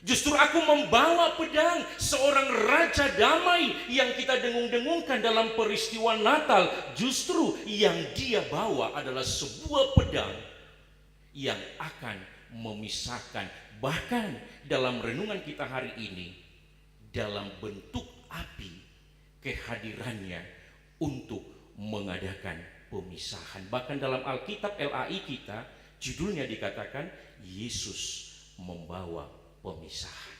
Speaker 4: Justru aku membawa pedang, seorang raja damai yang kita dengung-dengungkan dalam peristiwa Natal. Justru yang dia bawa adalah sebuah pedang yang akan memisahkan. Bahkan dalam renungan kita hari ini, dalam bentuk api kehadirannya untuk mengadakan pemisahan. Bahkan dalam Alkitab LAI kita, judulnya dikatakan Yesus membawa pemisahan.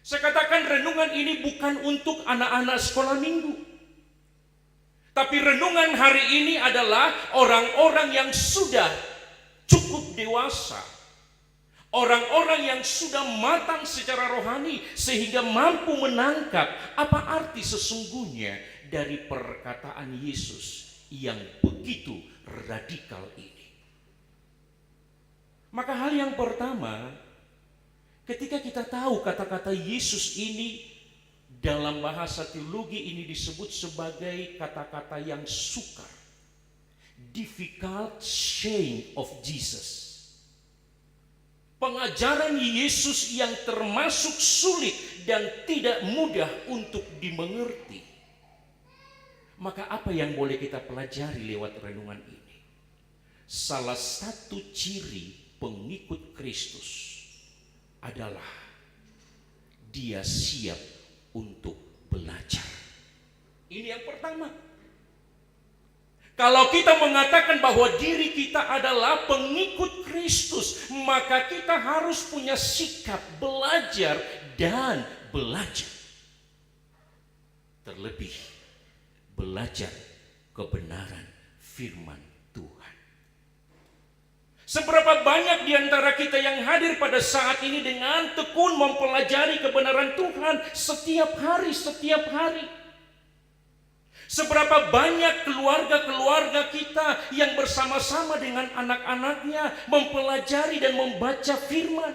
Speaker 4: Saya katakan renungan ini bukan untuk anak-anak sekolah minggu. Tapi renungan hari ini adalah orang-orang yang sudah cukup dewasa. Orang-orang yang sudah matang secara rohani sehingga mampu menangkap apa arti sesungguhnya dari perkataan Yesus yang begitu radikal ini. Maka hal yang pertama, ketika kita tahu kata-kata Yesus ini dalam bahasa teologi ini disebut sebagai kata-kata yang sukar. Difficult saying of Jesus. Pengajaran Yesus yang termasuk sulit dan tidak mudah untuk dimengerti. Maka apa yang boleh kita pelajari lewat renungan ini? Salah satu ciri pengikut Kristus adalah dia siap untuk belajar. Ini yang pertama. Kalau kita mengatakan bahwa diri kita adalah pengikut Kristus, maka kita harus punya sikap belajar dan belajar. Terlebih belajar kebenaran firman Tuhan. Seberapa banyak di antara kita yang hadir pada saat ini dengan tekun mempelajari kebenaran Tuhan setiap hari. Seberapa banyak keluarga-keluarga kita yang bersama-sama dengan anak-anaknya mempelajari dan membaca firman.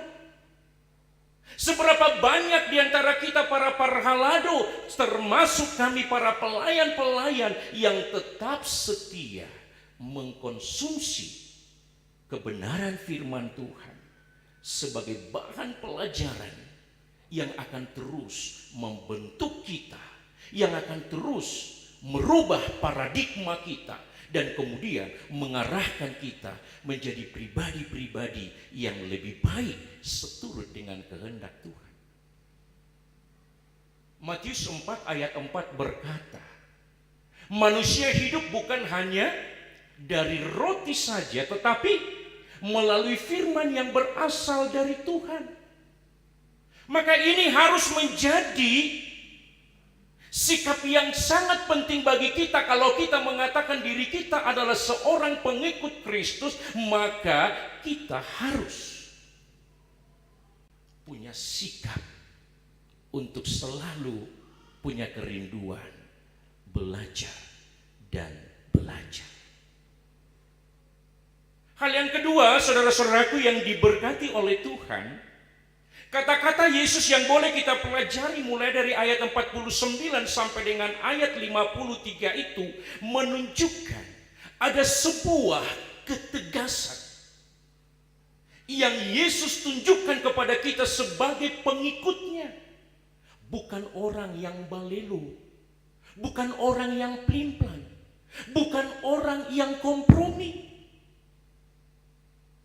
Speaker 4: Seberapa banyak di antara kita para parhalado, termasuk kami para pelayan-pelayan yang tetap setia mengkonsumsi kebenaran firman Tuhan sebagai bahan pelajaran yang akan terus membentuk kita, yang akan terus merubah paradigma kita dan kemudian mengarahkan kita menjadi pribadi-pribadi yang lebih baik seturut dengan kehendak Tuhan. Matius 4 ayat 4 berkata, manusia hidup bukan hanya dari roti saja, tetapi melalui firman yang berasal dari Tuhan. Maka ini harus menjadi sikap yang sangat penting bagi kita. Kalau kita mengatakan diri kita adalah seorang pengikut Kristus, maka kita harus punya sikap untuk selalu punya kerinduan belajar dan belajar. Hal yang kedua, saudara-saudaraku yang diberkati oleh Tuhan, kata-kata Yesus yang boleh kita pelajari mulai dari ayat 49 sampai dengan ayat 53 itu menunjukkan ada sebuah ketegasan yang Yesus tunjukkan kepada kita sebagai pengikutnya. Bukan orang yang balelo, bukan orang yang pelin-pelan, bukan orang yang kompromi.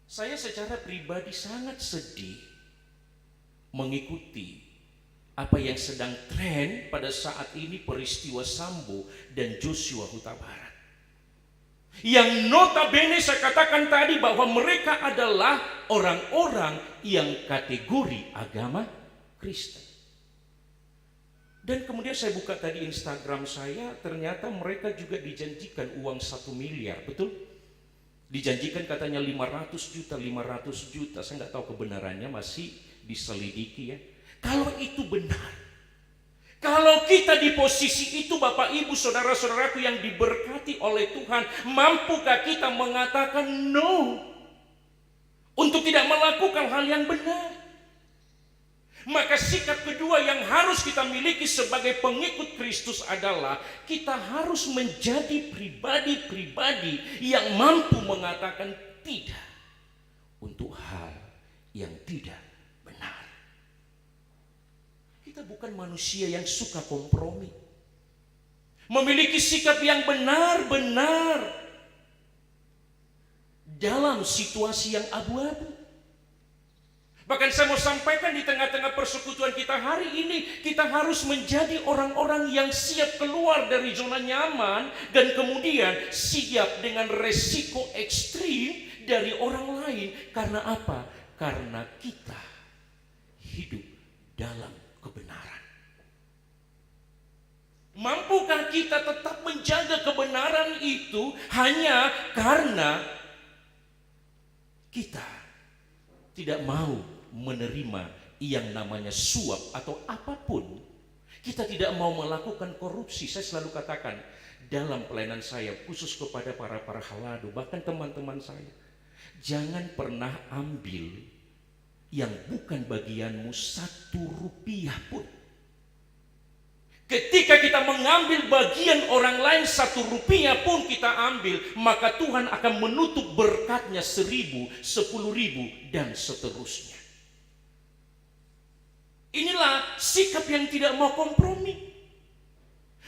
Speaker 4: Saya secara pribadi sangat sedih mengikuti apa yang sedang tren pada saat ini, peristiwa Sambo dan Joshua Huta Barat. Yang notabene saya katakan tadi bahwa mereka adalah orang-orang yang kategori agama Kristen. Dan kemudian saya buka tadi Instagram saya, ternyata mereka juga dijanjikan uang 1 miliar, betul? Dijanjikan katanya 500 juta, 500 juta. Saya nggak tahu kebenarannya, masih diselidiki ya. Kalau itu benar, kalau kita di posisi itu Bapak Ibu Saudara-saudaraku yang diberkati oleh Tuhan, mampukah kita mengatakan no? Untuk tidak melakukan hal yang benar? Maka sikap kedua yang harus kita miliki sebagai pengikut Kristus adalah kita harus menjadi pribadi-pribadi yang mampu mengatakan tidak untuk hal yang tidak benar. Kita bukan manusia yang suka kompromi. Memiliki sikap yang benar-benar dalam situasi yang abu-abu. Bahkan saya mau sampaikan di tengah-tengah persekutuan kita hari ini, kita harus menjadi orang-orang yang siap keluar dari zona nyaman dan kemudian siap dengan resiko ekstrim dari orang lain. Karena apa? Karena kita hidup dalam kebenaran. Mampukah kita tetap menjaga kebenaran itu hanya karena kita tidak mau menerima yang namanya suap atau apapun? Kita tidak mau melakukan korupsi. Saya selalu katakan dalam pelayanan saya, khusus kepada para halado, bahkan teman-teman saya, jangan pernah ambil yang bukan bagianmu 1 rupiah pun. Ketika kita mengambil bagian orang lain 1 rupiah pun kita ambil, maka Tuhan akan menutup berkatnya 1.000, 10.000 dan seterusnya. Inilah sikap yang tidak mau kompromi.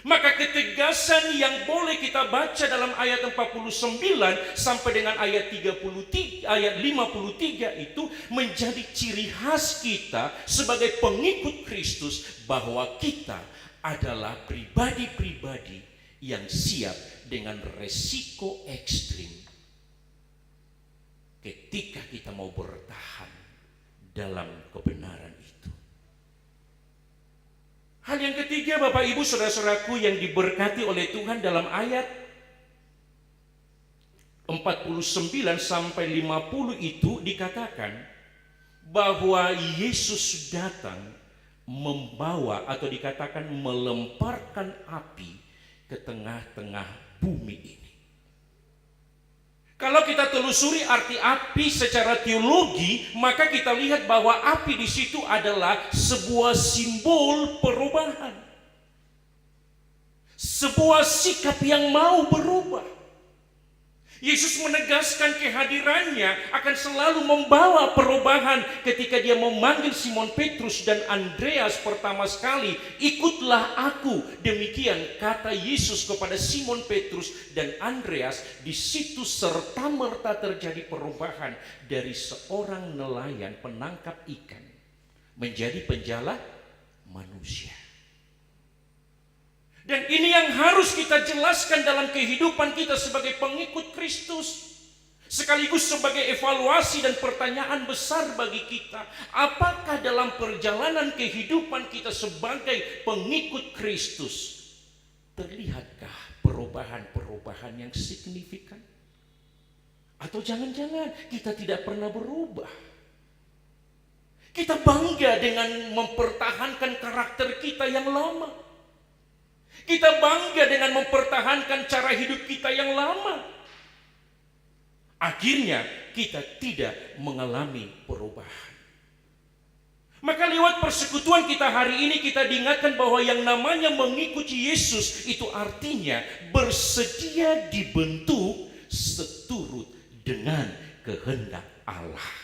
Speaker 4: Maka ketegasan yang boleh kita baca dalam ayat 49 sampai dengan ayat 53, ayat 53 itu menjadi ciri khas kita sebagai pengikut Kristus, bahwa kita adalah pribadi-pribadi yang siap dengan resiko ekstrim ketika kita mau bertahan dalam kebenaran itu. Hal yang ketiga Bapak Ibu Saudara-saudaraku yang diberkati oleh Tuhan, dalam ayat 49 sampai 50 itu dikatakan bahwa Yesus datang membawa atau dikatakan melemparkan api ke tengah-tengah bumi ini. Kalau kita telusuri arti api secara teologi, maka kita lihat bahwa api di situ adalah sebuah simbol perubahan. Sebuah sikap yang mau berubah. Yesus menegaskan kehadirannya akan selalu membawa perubahan ketika dia memanggil Simon Petrus dan Andreas pertama sekali, "Ikutlah aku." Demikian kata Yesus kepada Simon Petrus dan Andreas. Di situ serta-merta terjadi perubahan dari seorang nelayan penangkap ikan menjadi penjala manusia. Dan ini yang harus kita jelaskan dalam kehidupan kita sebagai pengikut Kristus. Sekaligus sebagai evaluasi dan pertanyaan besar bagi kita. Apakah dalam perjalanan kehidupan kita sebagai pengikut Kristus, terlihatkah perubahan-perubahan yang signifikan? Atau jangan-jangan kita tidak pernah berubah? Kita bangga dengan mempertahankan karakter kita yang lama. Kita bangga dengan mempertahankan cara hidup kita yang lama. Akhirnya kita tidak mengalami perubahan. Maka lewat persekutuan kita hari ini kita diingatkan bahwa yang namanya mengikuti Yesus itu artinya bersedia dibentuk seturut dengan kehendak Allah.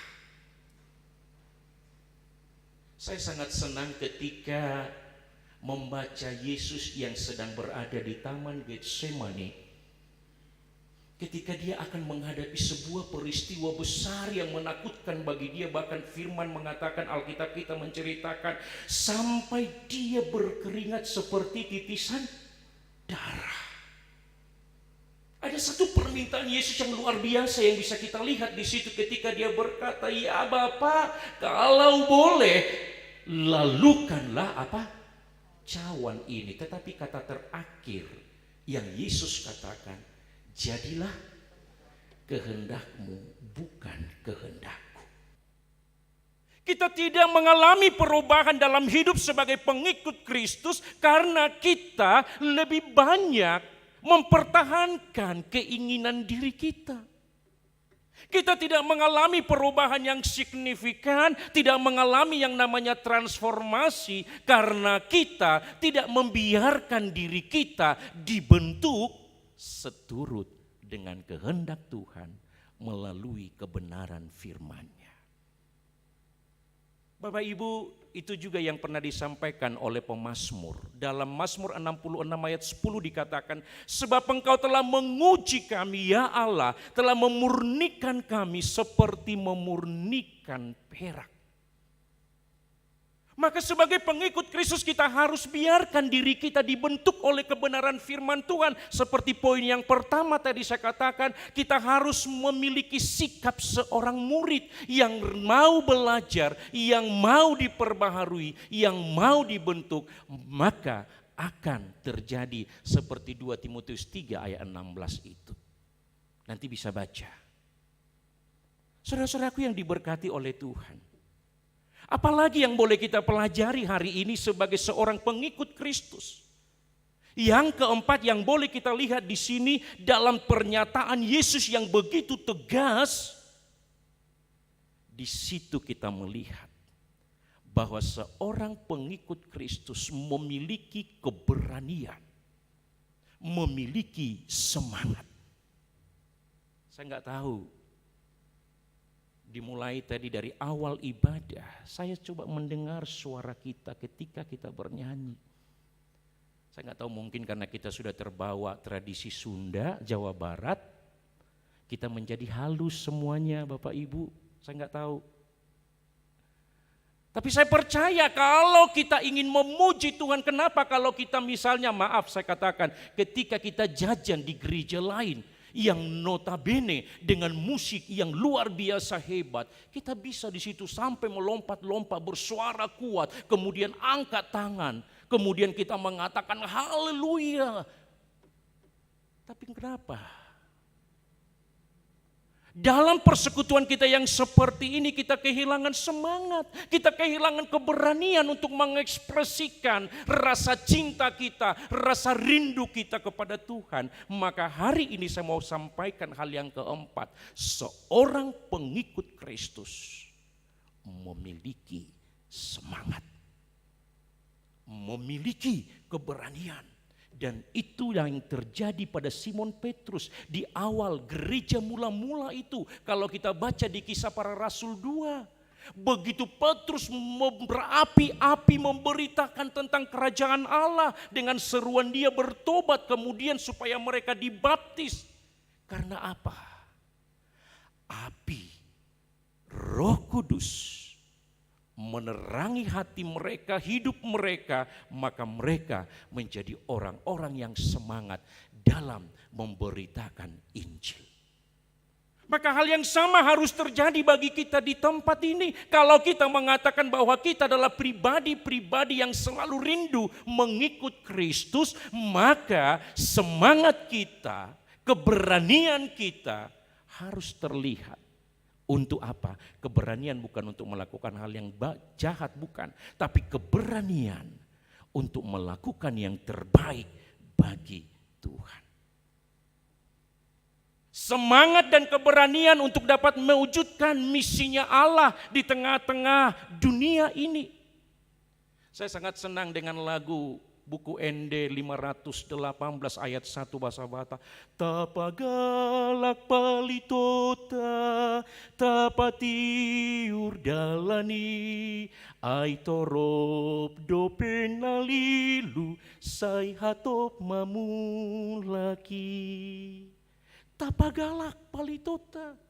Speaker 4: Saya sangat senang ketika membaca Yesus yang sedang berada di Taman Getsemani, ketika dia akan menghadapi sebuah peristiwa besar yang menakutkan bagi dia. Bahkan firman mengatakan, Alkitab kita menceritakan, sampai dia berkeringat seperti titisan darah. Ada satu permintaan Yesus yang luar biasa yang bisa kita lihat di situ ketika dia berkata, "Ya Bapa, kalau boleh, lalukanlah apa? cawan ini, tetapi kata terakhir yang Yesus katakan, jadilah kehendakmu bukan kehendakku. Kita tidak mengalami perubahan dalam hidup sebagai pengikut Kristus karena kita lebih banyak mempertahankan keinginan diri kita. Kita tidak mengalami perubahan yang signifikan, tidak mengalami yang namanya transformasi karena kita tidak membiarkan diri kita dibentuk seturut dengan kehendak Tuhan melalui kebenaran firman-Nya. Bapak Ibu, itu juga yang pernah disampaikan oleh pemazmur. Dalam Mazmur 66 ayat 10 dikatakan, sebab Engkau telah menguji kami ya Allah, telah memurnikan kami seperti memurnikan perak. Maka sebagai pengikut Kristus kita harus biarkan diri kita dibentuk oleh kebenaran firman Tuhan. Seperti poin yang pertama tadi saya katakan, kita harus memiliki sikap seorang murid yang mau belajar, yang mau diperbaharui, yang mau dibentuk. Maka akan terjadi seperti 2 Timotius 3 ayat 16 itu. Nanti bisa baca. Saudara-saudaraku yang diberkati oleh Tuhan. Apalagi yang boleh kita pelajari hari ini sebagai seorang pengikut Kristus? Yang keempat yang boleh kita lihat di sini dalam pernyataan Yesus yang begitu tegas, di situ kita melihat bahwa seorang pengikut Kristus memiliki keberanian, memiliki semangat. Saya nggak tahu. Dimulai tadi dari awal ibadah, saya coba mendengar suara kita ketika kita bernyanyi. Saya nggak tahu, mungkin karena kita sudah terbawa tradisi Sunda, Jawa Barat, kita menjadi halus semuanya Bapak Ibu, saya nggak tahu. Tapi saya percaya kalau kita ingin memuji Tuhan, kenapa kalau kita misalnya, maaf saya katakan, ketika kita jajan di gereja lain, yang notabene dengan musik yang luar biasa hebat, kita bisa di situ sampai melompat-lompat bersuara kuat, kemudian angkat tangan, kemudian kita mengatakan haleluya. Tapi kenapa? Dalam persekutuan kita yang seperti ini kita kehilangan semangat, kita kehilangan keberanian untuk mengekspresikan rasa cinta kita, rasa rindu kita kepada Tuhan. Maka hari ini saya mau sampaikan hal yang keempat. Seorang pengikut Kristus memiliki semangat, memiliki keberanian. Dan itu yang terjadi pada Simon Petrus di awal gereja mula-mula itu. Kalau kita baca di Kisah Para Rasul 2. Begitu Petrus berapi-api memberitakan tentang kerajaan Allah. Dengan seruan dia bertobat kemudian supaya mereka dibaptis. Karena apa? Api Roh Kudus menerangi hati mereka, hidup mereka, maka mereka menjadi orang-orang yang semangat dalam memberitakan Injil. Maka hal yang sama harus terjadi bagi kita di tempat ini. Kalau kita mengatakan bahwa kita adalah pribadi-pribadi yang selalu rindu mengikut Kristus, maka semangat kita, keberanian kita harus terlihat. Untuk apa? Keberanian bukan untuk melakukan hal yang jahat, bukan. Tapi keberanian untuk melakukan yang terbaik bagi Tuhan. Semangat dan keberanian untuk dapat mewujudkan misinya Allah di tengah-tengah dunia ini. Saya sangat senang dengan lagu buku ND 518 ayat 1 bahasa Batak. Tapagalak palitota, tapatiur dalani, ai torop dopen nalilu, sai hatop mamulaki. Tapagalak palitota.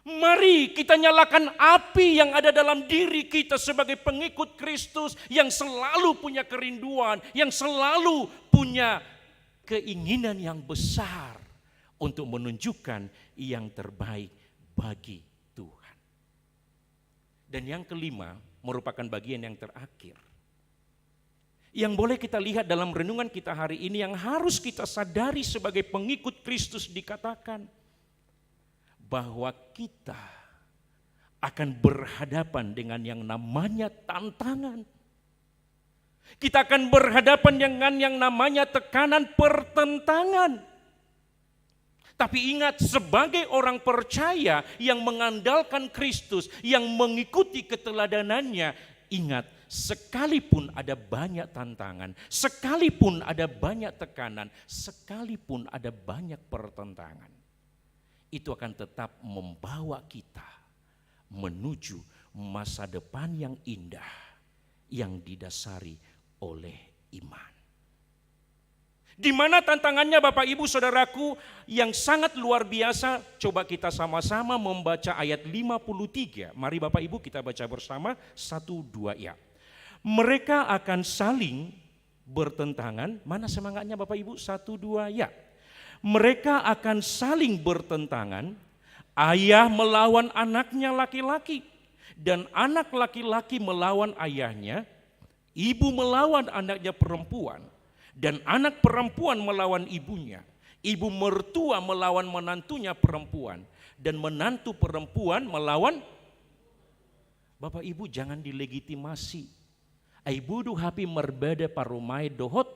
Speaker 4: Mari kita nyalakan api yang ada dalam diri kita sebagai pengikut Kristus yang selalu punya kerinduan, yang selalu punya keinginan yang besar untuk menunjukkan yang terbaik bagi Tuhan. Dan yang kelima merupakan bagian yang terakhir. Yang boleh kita lihat dalam renungan kita hari ini, yang harus kita sadari sebagai pengikut Kristus, dikatakan bahwa kita akan berhadapan dengan yang namanya tantangan. Kita akan berhadapan dengan yang namanya tekanan, pertentangan. Tapi ingat, sebagai orang percaya yang mengandalkan Kristus, yang mengikuti keteladanannya, ingat, sekalipun ada banyak tantangan, sekalipun ada banyak tekanan, sekalipun ada banyak pertentangan, itu akan tetap membawa kita menuju masa depan yang indah yang didasari oleh iman. Di mana tantangannya Bapak Ibu Saudaraku yang sangat luar biasa. Coba kita sama-sama membaca ayat 53. Mari Bapak Ibu kita baca bersama, 1-2 ya. Mereka akan saling bertentangan. Mana semangatnya Bapak Ibu? 1-2 ya. Mereka akan saling bertentangan. Ayah melawan anaknya laki-laki, dan anak laki-laki melawan ayahnya. Ibu melawan anaknya perempuan, dan anak perempuan melawan ibunya. Ibu mertua melawan menantunya perempuan, dan menantu perempuan melawan. Bapak Ibu jangan dilegitimasi. Ai budu hapi merbeda parumai dohot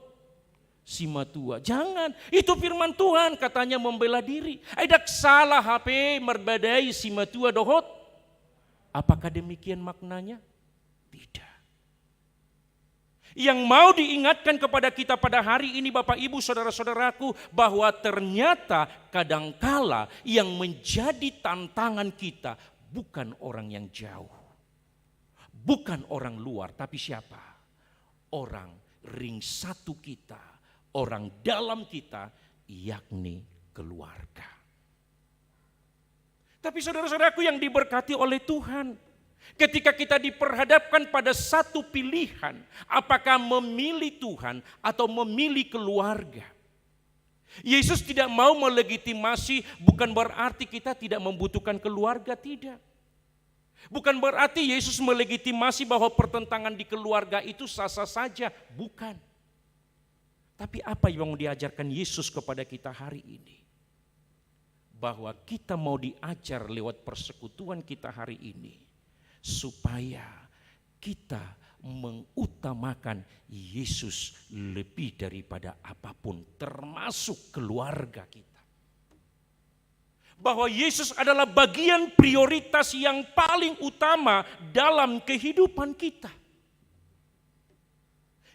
Speaker 4: si matua. Jangan, itu firman Tuhan katanya membela diri. Aidak salah hapi merbedai si matua dohot. Apakah demikian maknanya? Tidak. Yang mau diingatkan kepada kita pada hari ini Bapak Ibu Saudara-saudaraku, bahwa ternyata kadangkala yang menjadi tantangan kita bukan orang yang jauh, bukan orang luar, tapi siapa? Orang ring satu kita, orang dalam kita, yakni keluarga. Tapi saudara-saudaraku yang diberkati oleh Tuhan, ketika kita diperhadapkan pada satu pilihan, apakah memilih Tuhan atau memilih keluarga. Yesus tidak mau melegitimasi, bukan berarti kita tidak membutuhkan keluarga, tidak. Bukan berarti Yesus melegitimasi bahwa pertentangan di keluarga itu sah-sah saja, bukan. Tapi apa yang diajarkan Yesus kepada kita hari ini? Bahwa kita mau diajar lewat persekutuan kita hari ini, supaya kita mengutamakan Yesus lebih daripada apapun, termasuk keluarga kita. Bahwa Yesus adalah bagian prioritas yang paling utama dalam kehidupan kita.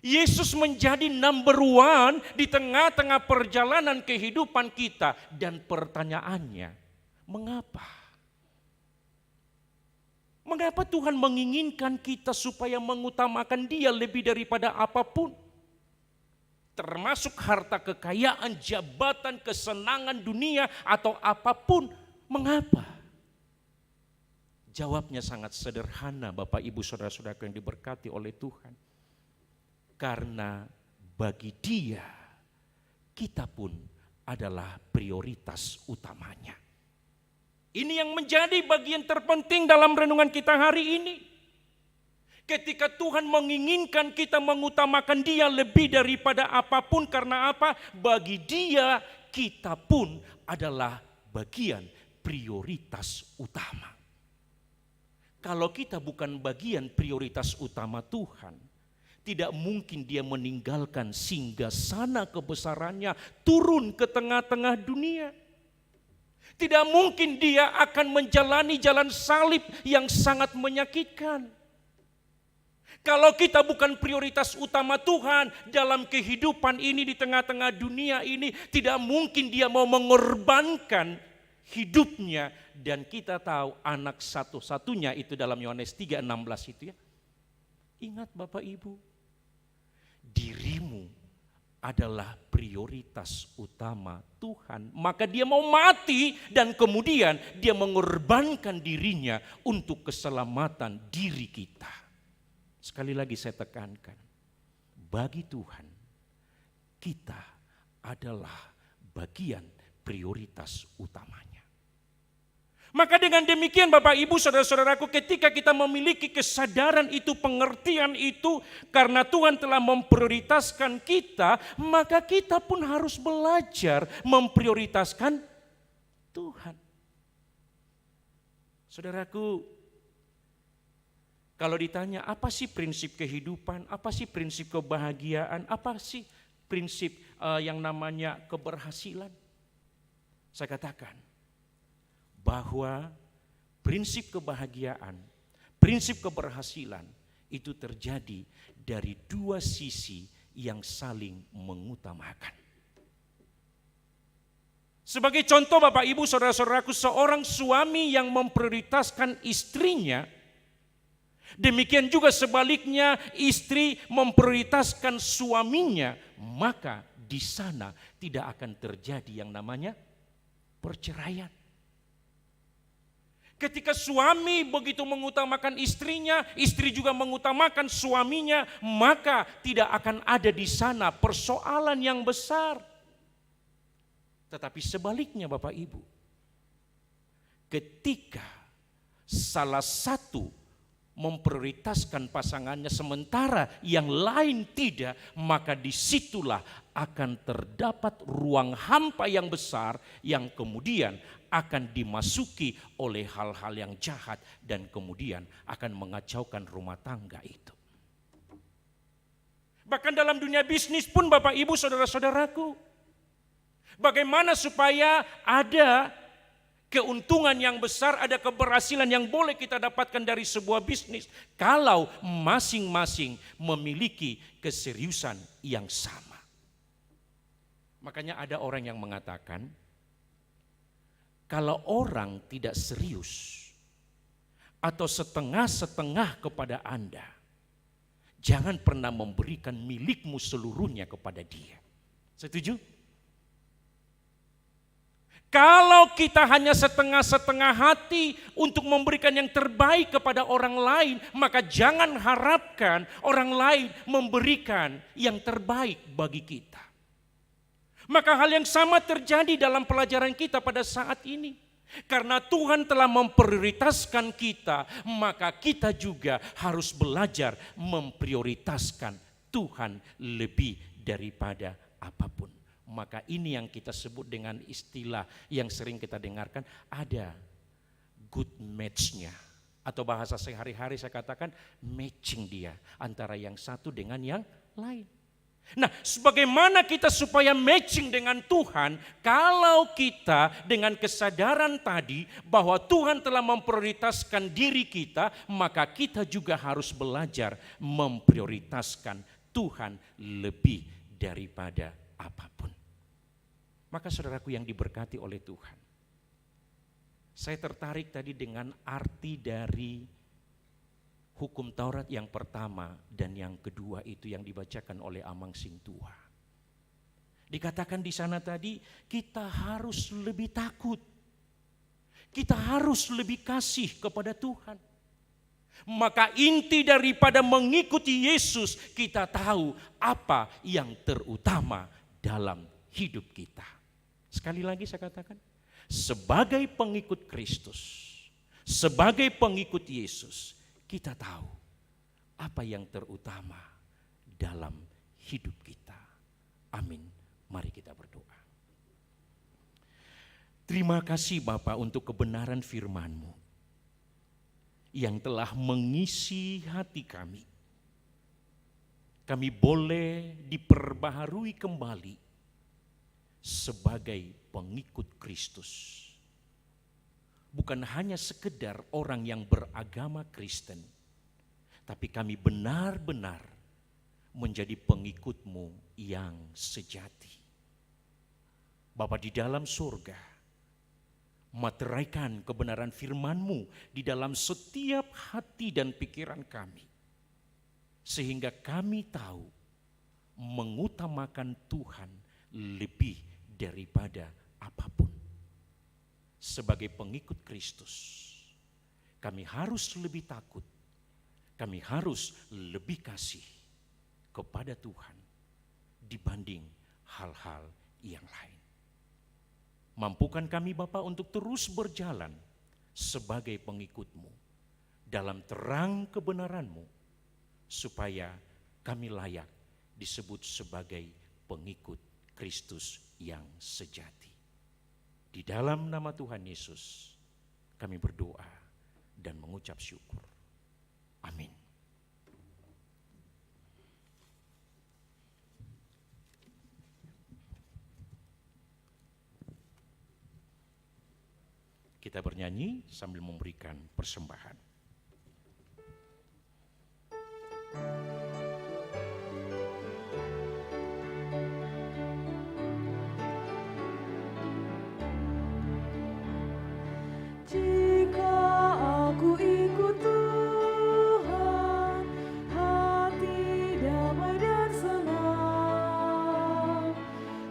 Speaker 4: Yesus menjadi number one di tengah-tengah perjalanan kehidupan kita. Dan pertanyaannya, mengapa? Mengapa Tuhan menginginkan kita supaya mengutamakan Dia lebih daripada apapun? Termasuk harta kekayaan, jabatan, kesenangan dunia atau apapun. Mengapa? Jawabnya sangat sederhana Bapak Ibu Saudara-saudara yang diberkati oleh Tuhan. Karena bagi Dia, kita pun adalah prioritas utamanya. Ini yang menjadi bagian terpenting dalam renungan kita hari ini. Ketika Tuhan menginginkan kita mengutamakan Dia lebih daripada apapun, karena apa? Bagi Dia, kita pun adalah bagian prioritas utama. Kalau kita bukan bagian prioritas utama Tuhan, tidak mungkin Dia meninggalkan singgasana kebesarannya turun ke tengah-tengah dunia. Tidak mungkin Dia akan menjalani jalan salib yang sangat menyakitkan. Kalau kita bukan prioritas utama Tuhan dalam kehidupan ini di tengah-tengah dunia ini, tidak mungkin Dia mau mengorbankan hidupnya. Dan kita tahu anak satu-satunya itu dalam Yohanes 3:16 itu ya. Ingat Bapak Ibu, dirimu adalah prioritas utama Tuhan. Maka Dia mau mati dan kemudian Dia mengorbankan dirinya untuk keselamatan diri kita. Sekali lagi saya tekankan, bagi Tuhan kita adalah bagian prioritas utamanya. Maka dengan demikian Bapak Ibu Saudara-saudaraku, ketika kita memiliki kesadaran itu, pengertian itu, karena Tuhan telah memprioritaskan kita, maka kita pun harus belajar memprioritaskan Tuhan. Saudaraku, kalau ditanya apa sih prinsip kehidupan, apa sih prinsip kebahagiaan, apa sih prinsip yang namanya keberhasilan? Saya katakan bahwa prinsip kebahagiaan, prinsip keberhasilan itu terjadi dari dua sisi yang saling mengutamakan. Sebagai contoh Bapak Ibu Saudara-saudaraku, seorang suami yang memprioritaskan istrinya, demikian juga sebaliknya istri memprioritaskan suaminya, maka di sana tidak akan terjadi yang namanya perceraian. Ketika suami begitu mengutamakan istrinya, istri juga mengutamakan suaminya, maka tidak akan ada di sana persoalan yang besar. Tetapi sebaliknya Bapak Ibu, ketika salah satu memprioritaskan pasangannya sementara yang lain tidak, maka disitulah akan terdapat ruang hampa yang besar yang kemudian akan dimasuki oleh hal-hal yang jahat dan kemudian akan mengacaukan rumah tangga itu. Bahkan dalam dunia bisnis pun Bapak Ibu Saudara-saudaraku, bagaimana supaya ada keuntungan yang besar, ada keberhasilan yang boleh kita dapatkan dari sebuah bisnis kalau masing-masing memiliki keseriusan yang sama. Makanya ada orang yang mengatakan, kalau orang tidak serius atau setengah-setengah kepada Anda, jangan pernah memberikan milikmu seluruhnya kepada dia. Setuju? Kalau kita hanya setengah-setengah hati untuk memberikan yang terbaik kepada orang lain, maka jangan harapkan orang lain memberikan yang terbaik bagi kita. Maka hal yang sama terjadi dalam pelajaran kita pada saat ini. Karena Tuhan telah memprioritaskan kita, maka kita juga harus belajar memprioritaskan Tuhan lebih daripada apapun. Maka ini yang kita sebut dengan istilah yang sering kita dengarkan, ada good match-nya. Atau bahasa sehari-hari saya katakan matching dia antara yang satu dengan yang lain. Nah, bagaimana kita supaya matching dengan Tuhan kalau kita dengan kesadaran tadi bahwa Tuhan telah memprioritaskan diri kita, maka kita juga harus belajar memprioritaskan Tuhan lebih daripada apapun. Maka saudaraku yang diberkati oleh Tuhan, saya tertarik tadi dengan arti dari hukum Taurat yang pertama dan yang kedua itu yang dibacakan oleh Amang Sing Tua. Dikatakan di sana tadi, kita harus lebih takut. Kita harus lebih kasih kepada Tuhan. Maka inti daripada mengikuti Yesus, kita tahu apa yang terutama dalam hidup kita. Sekali lagi saya katakan, sebagai pengikut Kristus, sebagai pengikut Yesus, kita tahu apa yang terutama dalam hidup kita. Amin. Mari kita berdoa. Terima kasih Bapa untuk kebenaran firman-Mu yang telah mengisi hati kami. Kami boleh diperbaharui kembali sebagai pengikut Kristus. Bukan hanya sekedar orang yang beragama Kristen, tapi kami benar-benar menjadi pengikut-Mu yang sejati. Bapa di dalam surga, materaikan kebenaran firman-Mu di dalam setiap hati dan pikiran kami, sehingga kami tahu mengutamakan Tuhan lebih daripada apapun. Sebagai pengikut Kristus, kami harus lebih takut, kami harus lebih kasih kepada Tuhan dibanding hal-hal yang lain. Mampukan kami Bapa untuk terus berjalan sebagai pengikut-Mu dalam terang kebenaran-Mu, supaya kami layak disebut sebagai pengikut Kristus yang sejati. Di dalam nama Tuhan Yesus kami berdoa dan mengucap syukur. Amin. Kita bernyanyi sambil memberikan persembahan.
Speaker 2: Jika aku ikut Tuhan, hati damai dan senang,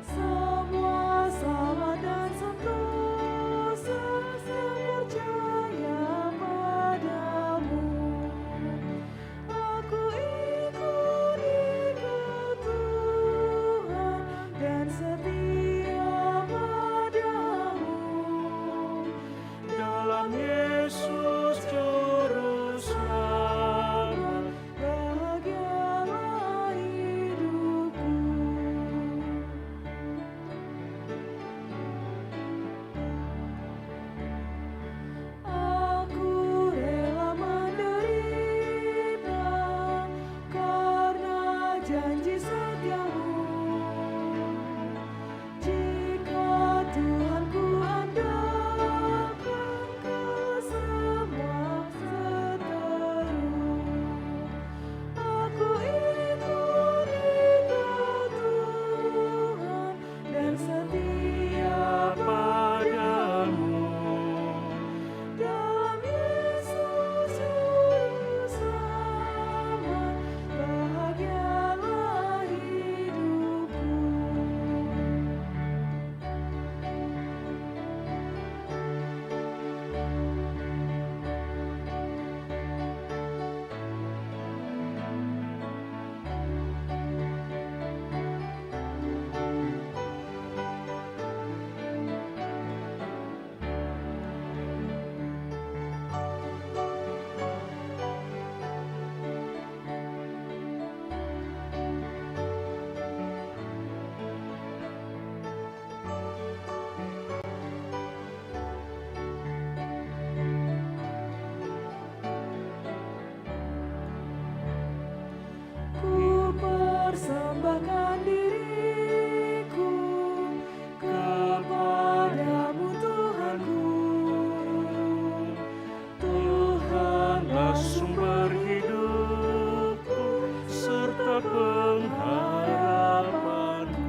Speaker 2: semua sama dan sentosa, saya percaya padamu. Aku ikut Tuhan dan setia padamu. Dalam Yesus Juru Selamat, bahagialah hidupku. Aku rela menderita karena janji setiamu. Jika Tuhan ku andalkan ke semua seteru, aku ikut Tuhan dan setia padamu. Dalam Yesus Juru Selamat, bahagialah hidupku. Ku persembahkan diriku kepadamu Tuhanku. Tuhanlah sumber hidupku serta pengharapanku.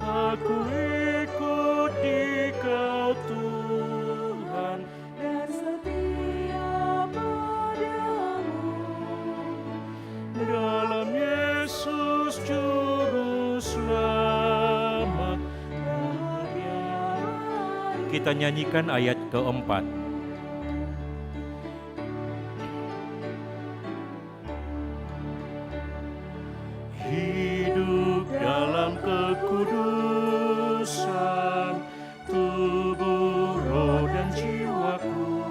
Speaker 2: Aku ikut Dikau Tuhan dan setia padamu. Dalam Yesus Juru Selamat, bahagialah.
Speaker 4: Kita nyanyikan ayat keempat.
Speaker 2: Hidup dalam kekudusan tubuh, roh dan jiwaku,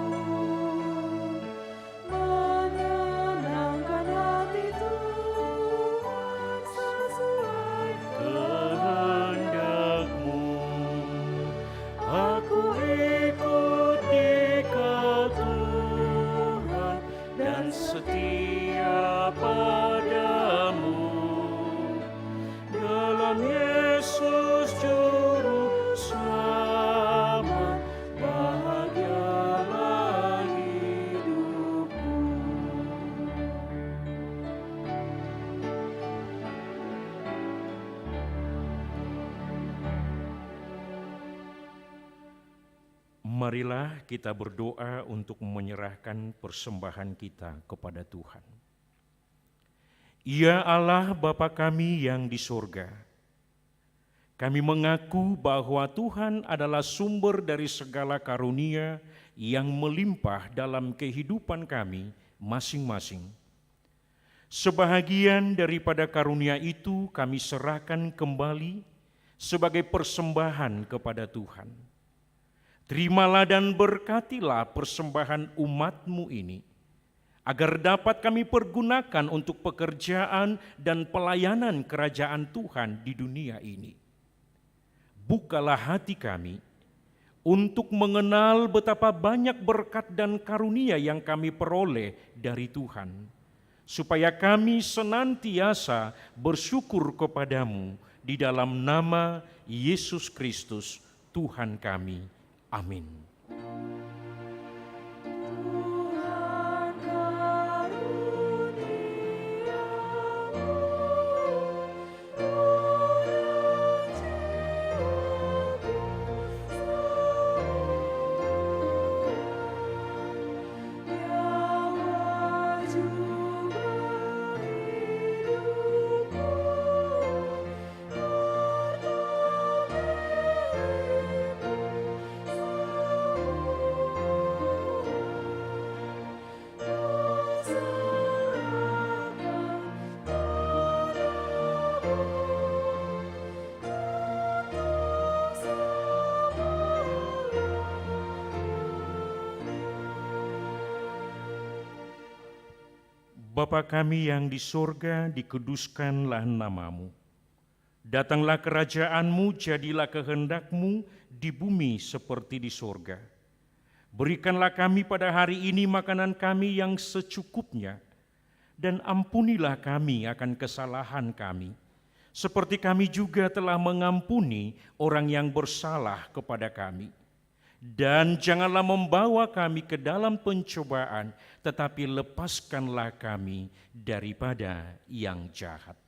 Speaker 2: menyenangkan hati Tuhan sesuai kehendak-Mu. Aku ikut Dikau Tuhan dan setia padamu. Dalam Yesus Juru Selamat, bahagialah hidupku.
Speaker 4: Marilah kita berdoa untuk menyerahkan persembahan kita kepada Tuhan. Ya Allah Bapa kami yang di surga, kami mengaku bahwa Tuhan adalah sumber dari segala karunia yang melimpah dalam kehidupan kami masing-masing. Sebahagian daripada karunia itu kami serahkan kembali sebagai persembahan kepada Tuhan. Terimalah dan berkatilah persembahan umat-Mu ini, agar dapat kami pergunakan untuk pekerjaan dan pelayanan kerajaan Tuhan di dunia ini. Bukalah hati kami untuk mengenal betapa banyak berkat dan karunia yang kami peroleh dari Tuhan, supaya kami senantiasa bersyukur kepadamu di dalam nama Yesus Kristus, Tuhan kami. Amin. Bapa kami yang di surga, dikuduskanlah nama-Mu. Datanglah kerajaan-Mu, jadilah kehendak-Mu di bumi seperti di surga. Berikanlah kami pada hari ini makanan kami yang secukupnya, dan ampunilah kami akan kesalahan kami, seperti kami juga telah mengampuni orang yang bersalah kepada kami. Dan janganlah membawa kami ke dalam pencobaan, tetapi lepaskanlah kami daripada yang jahat.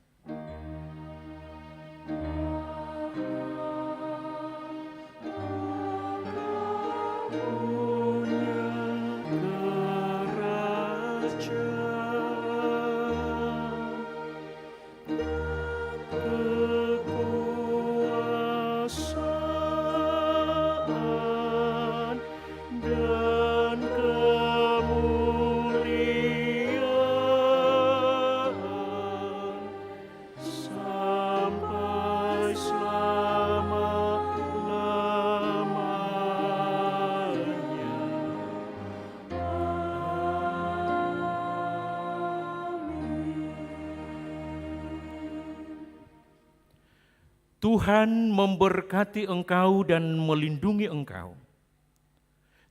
Speaker 4: Tuhan memberkati engkau dan melindungi engkau.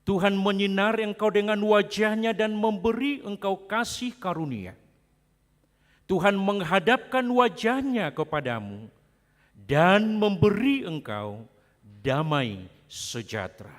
Speaker 4: Tuhan menyinari engkau dengan wajah-Nya dan memberi engkau kasih karunia. Tuhan menghadapkan wajah-Nya kepadamu dan memberi engkau damai sejahtera.